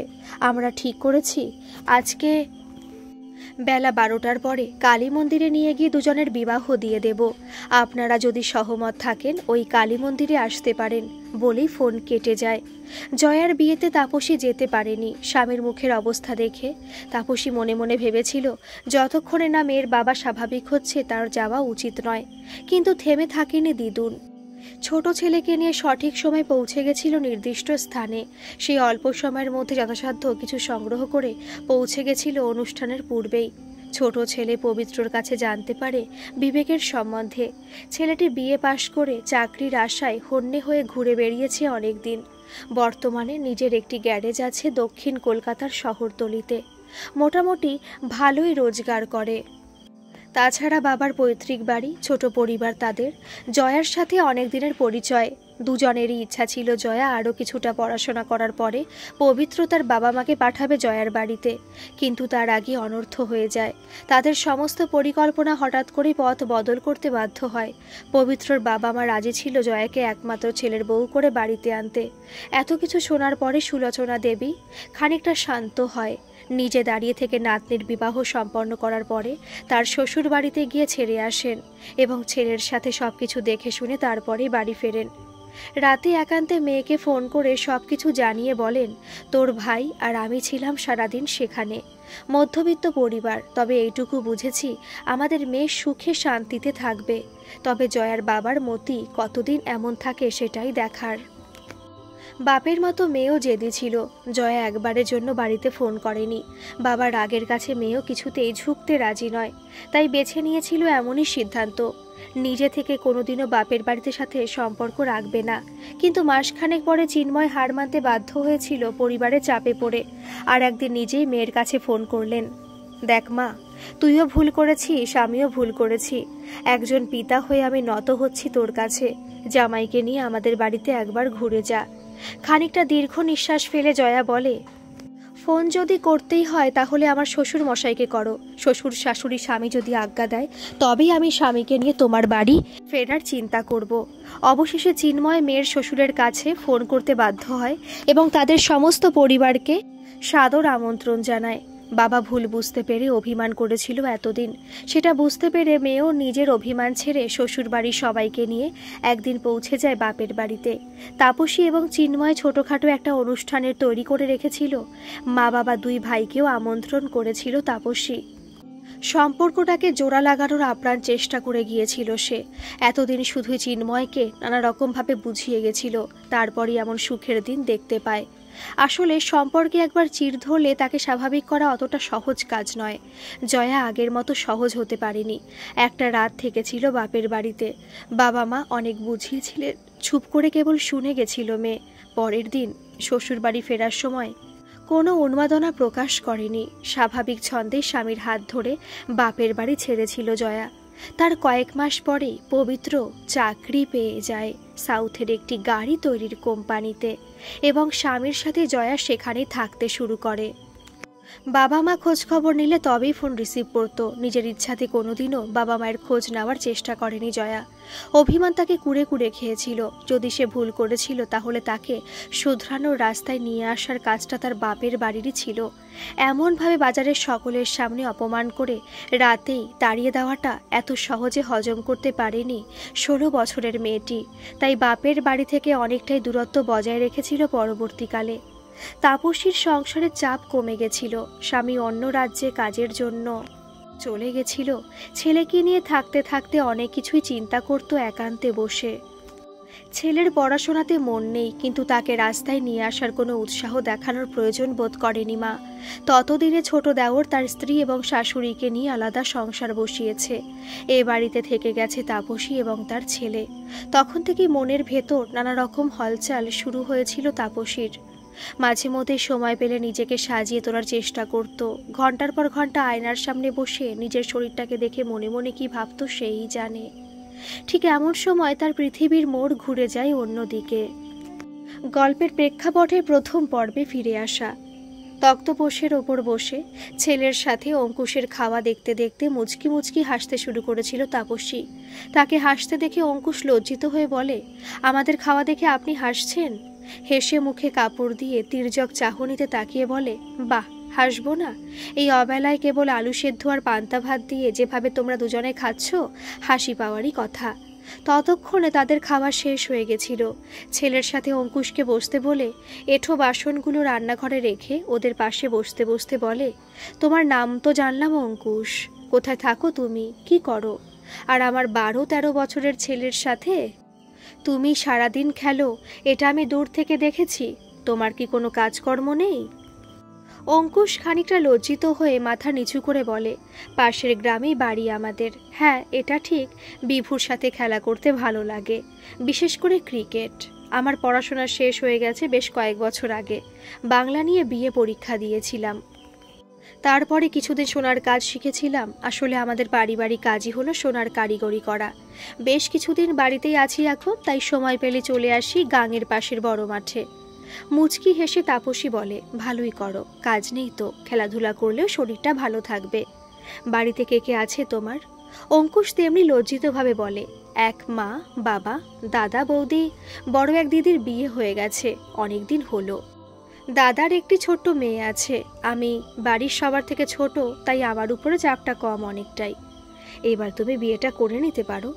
আমরা ঠিক করেছি আজকে বেলা 12টার পরে কালী মন্দিরে নিয়ে গিয়ে দুজনের বিবাহ দিয়ে দেব। আপনারা যদি সহমত থাকেন ওই কালী মন্দিরে আসতে পারেন, বলেই ফোন কেটে যায়। জয়ার বিয়েতে তাপসী যেতে পারেনি। স্বামীর মুখের অবস্থা দেখে তাপসী মনে মনে ভেবেছিল যতক্ষণে না মেয়ের বাবা স্বাভাবিক হচ্ছে তার যাওয়া উচিত নয়, কিন্তু থেমে থাকেনি দিদুন। ছোট ছেলেকে নিয়ে সঠিক সময় পৌঁছে গেছিল নির্দিষ্ট স্থানে। সেই অল্প সময়ের মধ্যে যথাসাধ্য কিছু সংগ্রহ করে পৌঁছে গেছিল অনুষ্ঠানের পূর্বেই। ছোট ছেলে পবিত্রর কাছে জানতে পারে বিবেকের সম্বন্ধে। ছেলেটি বিয়ে পাশ করে চাকরির আশায় হন্যে হয়ে ঘুরে বেরিয়েছে অনেক দিন। বর্তমানে নিজের একটি গ্যারেজ আছে দক্ষিণ কলকাতার শহরতলিতে। মোটামুটি ভালোই রোজগার করে। তাছাড়া বাবার পৈতৃক বাড়ি, ছোট পরিবার তাদের। জয়ার সাথে অনেক দিনের পরিচয়। দুজনেরই ইচ্ছা ছিল জয়া আরও কিছুটা পড়াশোনা করার পরে পবিত্র তার বাবা মাকে পাঠাবে জয়ার বাড়িতে, কিন্তু তার আগে অনর্থ হয়ে যায়। তাদের সমস্ত পরিকল্পনা হঠাৎ করে পথ বদল করতে বাধ্য হয়। পবিত্রর বাবা মা রাজি ছিল জয়াকে একমাত্র ছেলের বউ করে বাড়িতে আনতে। এত কিছু শোনার পরে সুলোচনা দেবী খানিকটা শান্ত হয়। নিজে দাঁড়িয়ে থেকে নাতনির বিবাহ সম্পন্ন করার পরে তার শ্বশুর বাড়িতে গিয়ে ছেড়ে আসেন এবং ছেলের সাথে সবকিছু দেখে শুনে তারপরেই বাড়ি ফেরেন। রাতে একান্তে মেয়েকে ফোন করে সব কিছু জানিয়ে বলেন, তোর ভাই আর আমি ছিলাম সারাদিন সেখানে। মধ্যবিত্ত পরিবার, তবে এইটুকু বুঝেছি আমাদের মেয়ে সুখে শান্তিতে থাকবে। তবে জয়ার বাবার মতি কতদিন এমন থাকে সেটাই দেখার। বাপের মতো মেয়েও জেদি ছিল। জয়া একবারের জন্য বাড়িতে ফোন করেনি। বাবার রাগের কাছে মেয়েও কিছুতেই ঝুঁকতে রাজি নয়। তাই বেছে নিয়েছিল এমনই সিদ্ধান্ত, নিজে থেকে কোনোদিনও বাপের বাড়িতে সাথে সম্পর্ক রাখবে না। কিন্তু মাসখানেক পরে চিন্ময় হার মানতে বাধ্য হয়েছিল পরিবারের চাপে পড়ে। আর একদিন নিজেই মেয়ের কাছে ফোন করলেন। দেখ মা, তুইও ভুল করেছিস, আমিও ভুল করেছি। একজন পিতা হয়ে আমি নত হচ্ছি তোর কাছে। জামাইকে নিয়ে আমাদের বাড়িতে একবার ঘুরে যা। খানিকটা দীর্ঘ নিঃশ্বাস ফেলে জয়া বলে, ফোন যদি করতেই হয় তাহলে আমার শ্বশুর মশাইকে করো। শ্বশুর শাশুড়ি স্বামী যদি আজ্ঞা দেয় তবেই আমি স্বামীকে নিয়ে তোমার বাড়ি ফেরার চিন্তা করব। অবশেষে চিন্ময় মেয়ের শ্বশুরের কাছে ফোন করতে বাধ্য হয় এবং তাদের সমস্ত পরিবারকে সাদর আমন্ত্রণ জানায়। বাবা ভুল বুঝতে পেরে অভিমান করেছিল এতদিন, সেটা বুঝতে পেরে মেয়েও নিজের অভিমান ছেড়ে শ্বশুরবাড়ির সবাইকে নিয়ে একদিন পৌঁছে যায় বাপের বাড়িতে। তাপসী এবং চিন্ময় ছোটোখাটো একটা অনুষ্ঠানের তৈরি করে রেখেছিল। মা বাবা দুই ভাইকেও আমন্ত্রণ করেছিল তাপসী। সম্পর্কটাকে জোড়া লাগানোর আপ্রাণ চেষ্টা করে গিয়েছিল সে। এতদিন শুধুই চিন্ময়কে নানা রকমভাবে বুঝিয়ে গেছিল, তারপরই এমন সুখের দিন দেখতে পায়। আসলে সম্পর্কে একবার চিড় ধরলে তাকে স্বাভাবিক করা অতটা সহজ কাজ নয়। জয়া আগের মতো সহজ হতে পারেনি। একটা রাত থেকেছিল বাপের বাড়িতে। বাবা মা অনেক বুঝিয়েছিলেন, চুপ করে কেবল শুনে গেছিল মেয়ে। পরের দিন শ্বশুর বাড়ি ফেরার সময় কোনো উন্মাদনা প্রকাশ করেনি। স্বাভাবিক ছন্দে স্বামীর হাত ধরে বাপের বাড়ি ছেড়েছিল জয়া। তার কয়েক মাস পরেই পবিত্র চাকরি পেয়ে যায় সাউথের একটি গাড়ি তৈরির কোম্পানিতে এবং স্বামীর সাথে জয়া সেখানে থাকতে শুরু করে। বাবা মা খোঁজ খবর নিলে তবেই ফোন রিসিভ করত। নিজের ইচ্ছাতে কোনোদিনও বাবা মায়ের খোঁজ নেওয়ার চেষ্টা করেনি জয়া। অভিমান তাকে কুড়ে কুড়ে খেয়েছিল। যদি সে ভুল করেছিল তাহলে তাকে শুধরানোর রাস্তায় নিয়ে আসার কাজটা তার বাপের বাড়িরই ছিল। এমনভাবে বাজারের সকলের সামনে অপমান করে রাতেই তাড়িয়ে দেওয়াটা এত সহজে হজম করতে পারেনি 16 বছরের মেয়েটি। তাই বাপের বাড়ি থেকে অনেকটাই দূরত্ব বজায় রেখেছিল পরবর্তীকালে। তাপসীর সংসারের চাপ কমে গেছিল। স্বামী অন্য রাজ্যে কাজের জন্য চলে গেছিল। ছেলেকে নিয়ে থাকতে থাকতে অনেক কিছুই চিন্তা করত একান্তে বসে। ছেলের পড়াশোনাতে মন নেই, কিন্তু তাকে রাস্তায় নিয়ে আসার কোনো উৎসাহ দেখানোর প্রয়োজন বোধ করেনি মা। ততদিনে ছোট দেওর তার স্ত্রী এবং শাশুড়িকে নিয়ে আলাদা সংসার বসিয়েছে। এ বাড়িতে থেকে গেছে তাপসী এবং তার ছেলে। তখন থেকেই মনের ভেতর নানা রকম হলচাল শুরু হয়েছিল তাপসীর। মাঝে মধ্যে সময় পেলে নিজেকে সাজিয়ে তোলার চেষ্টা করত। ঘন্টার পর ঘন্টা আয়নার সামনে বসে নিজের শরীরটাকে দেখে মনে মনে কি ভাবত সেই জানে। ঠিক এমন সময় তার পৃথিবীর মোড় ঘুরে যায় অন্যদিকে। গল্পের প্রেক্ষাপটের প্রথম পর্বে ফিরে আসা। তক্তপোষের ওপর বসে ছেলের সাথে অঙ্কুশের খাওয়া দেখতে দেখতে মুচকি মুচকি হাসতে শুরু করেছিল তাপসী। তাকে হাসতে দেখে অঙ্কুশ লজ্জিত হয়ে বলে, আমাদের খাওয়া দেখে আপনি হাসছেন? হেসে মুখে কাপড় দিয়ে তির্যক চাহনিতে তাকিয়ে বলে, বাহ, হাসবো না? এই অবেলায় কেবল আলু সেদ্ধ আর পান্তা ভাত দিয়ে যেভাবে তোমরা দুজনে খাচ্ছ, হাসি পাওয়ারই কথা। ততক্ষণে তাদের খাওয়া শেষ হয়ে গেছিল। ছেলের সাথে অঙ্কুশকে বসতে বলে এঁঠো বাসনগুলো রান্নাঘরে রেখে ওদের পাশে বসতে বসতে বলে, তোমার নাম তো জানলাম অঙ্কুশ, কোথায় থাকো তুমি, কি করো? আর আমার 12-13 বছরের ছেলের সাথে তুমি সারাদিন খেলো, এটা আমি দূর থেকে দেখেছি। তোমার কি কোনো কাজকর্ম নেই? অঙ্কুশ খানিকটা লজ্জিত হয়ে মাথা নিচু করে বলে, পাশের গ্রামেই বাড়ি আমাদের। হ্যাঁ, এটা ঠিক, বিভুর সাথে খেলা করতে ভালো লাগে, বিশেষ করে ক্রিকেট। আমার পড়াশোনা শেষ হয়ে গেছে বেশ কয়েক বছর আগে। বাংলা নিয়ে বিএ পরীক্ষা দিয়েছিলাম। তারপরে কিছুদিন সোনার কাজ শিখেছিলাম। আসলে আমাদের পারিবারিক কাজই হলো সোনার কারিগরি করা। বেশ কিছুদিন বাড়িতেই আছি এখন, তাই সময় পেলে চলে আসি গাঙের পাশের বড় মাঠে। মুচকি হেসে তাপসী বলে, ভালোই করো, কাজ নেই তো, খেলাধুলা করলেও শরীরটা ভালো থাকবে। বাড়িতে কে কে আছে তোমার? অঙ্কুশ তেমনি লজ্জিতভাবে বলে, এক মা, বাবা, দাদা, বৌদি, বড় এক দিদির বিয়ে হয়ে গেছে অনেকদিন হলো। দাদার একটি ছোট্ট মেয়ে আছে। আমি বাড়ির সবার থেকে ছোট, তাই আমার উপরে চাপটা কম অনেকটাই। এবার তুমি বিয়েটা করে নিতে পারো।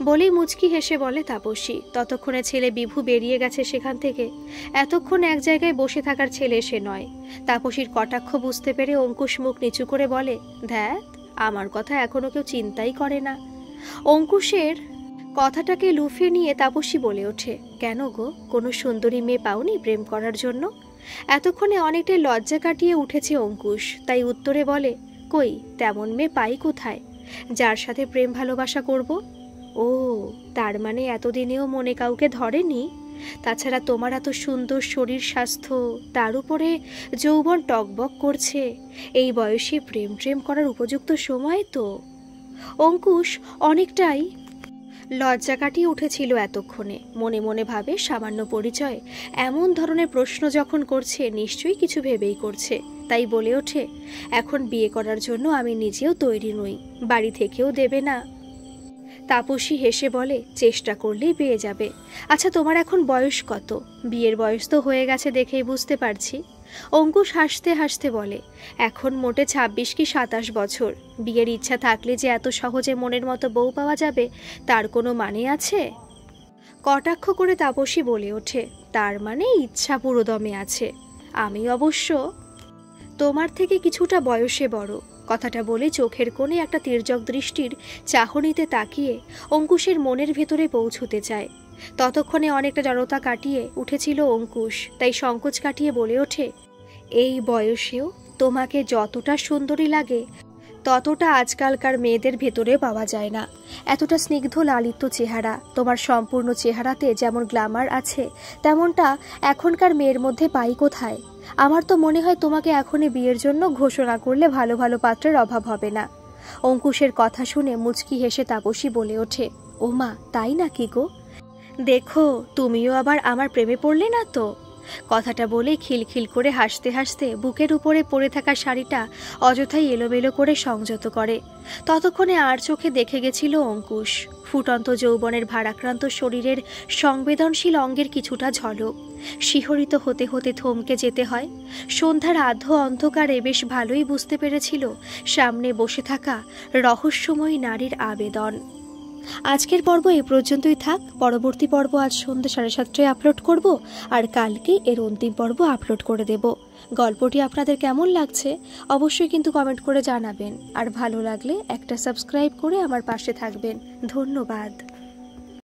বলেই মুচকি হেসে বলে তাপসী। ততক্ষণে ছেলে বিভু বেরিয়ে গেছে সেখান থেকে। এতক্ষণ এক জায়গায় বসে থাকার ছেলে সে নয়। তাপসীর কটাক্ষ বুঝতে পেরে অঙ্কুশ মুখ নিচু করে বলে, ধ্যাত, আমার কথা এখনো কেউ চিন্তাই করে না। অঙ্কুশের কথাটাকে লুফিয়ে নিয়ে তাপসী বলে ওঠে, কেন গো, কোনো সুন্দরী মেয়ে পাওনি প্রেম করার জন্য? এতক্ষণে অনেকটাই লজ্জা কাটিয়ে উঠেছে অঙ্কুশ, তাই উত্তরে বলে, কই, তেমন মেয়ে পাই কোথায় যার সাথে প্রেম ভালোবাসা করব? ও, তার মানে এতদিনেও মনে কাউকে ধরেনি? তাছাড়া তোমার এত সুন্দর শরীর স্বাস্থ্য, তার উপরে যৌবন টকবক করছে, এই বয়সে প্রেম করার উপযুক্ত সময় তো। অঙ্কুশ অনেকটাই লজ্জা কাটিয়ে উঠেছিল এতক্ষণে। মনে মনে ভাবে, সামান্য পরিচয়, এমন ধরনের প্রশ্ন যখন করছে নিশ্চয়ই কিছু ভেবেই করছে। তাই বলে ওঠে, এখন বিয়ে করার জন্য আমি নিজেও তৈরি নই, বাড়ি থেকেও দেবে না। তাপসী হেসে বলে, চেষ্টা করলেই পেয়ে যাবে। আচ্ছা, তোমার এখন বয়স কত? বিয়ের বয়স তো হয়ে গেছে দেখেই বুঝতে পারছি। অঙ্কুশ হাসতে হাসতে বলে, এখন মোটে 26 কি 27 বছর। বিয়ের ইচ্ছা থাকলে যে এত সহজে মনের মতো বউ পাওয়া যাবে তার কোনো মানে আছে? কটাক্ষ করে তাপসী বলে ওঠে, তার মানে ইচ্ছা পুরোদমে আছে। আমি অবশ্য তোমার থেকে কিছুটা বয়সে বড়। কথাটা বলে চোখের কোণে একটা তির্যক দৃষ্টির চাহনিতে তাকিয়ে অঙ্কুশের মনের ভেতরে পৌঁছতে চায়। ততক্ষণে অনেকটা জড়তা কাটিয়ে উঠেছিল অঙ্কুশ, তাই সংকোচ কাটিয়ে বলে ওঠে, এই বয়সেও তোমাকে যতটা সুন্দরী লাগে ততটা আজকালকার মেয়েদের ভেতরে পাওয়া যায় না। এতটা স্নিগ্ধ লালিত্য চেহারা, তোমার সম্পূর্ণ চেহারাতে যেমন গ্ল্যামার আছে তেমনটা এখনকার মেয়ের মধ্যে পাই কোথায়? আমার তো মনে হয় তোমাকে এখনই বিয়ের জন্য ঘোষণা করলে ভালো ভালো পাত্রের অভাব হবে না। অঙ্কুশের কথা শুনে মুচকি হেসে তাপসী বলে ওঠে, ও মা, তাই নাকি গো? দেখো, তুমিও আবার আমার প্রেমে পড়লে না তো? কথাটা বলে খিলখিল করে হাসতে হাসতে বুকের উপরে পড়ে থাকা শাড়িটা অযথাই এলোমেলো করে সংযত করে। ততক্ষণে আর চোখে দেখে গেছিল অঙ্কুশ, ফুটন্ত যৌবনের ভারাক্রান্ত শরীরের সংবেদনশীল অঙ্গের কিছুটা ঝলক। শিহরিত হতে হতে থমকে যেতে হয়। সন্ধ্যার আধ অন্ধকারে বেশ ভালোই বুঝতে পেরেছিল সামনে বসে থাকা রহস্যময়ী নারীর আবেদন। আজকের পর্ব এই পর্যন্তই থাক। পরবর্তী পর্ব আজ সন্ধ্যে 7:30টায় আপলোড করব, আর কালকে এর অন্তিম পর্ব আপলোড করে দেব। গল্পটি আপনাদের কেমন লাগছে অবশ্যই কিন্তু কমেন্ট করে জানাবেন, আর ভালো লাগলে একটা সাবস্ক্রাইব করে আমার পাশে থাকবেন। ধন্যবাদ।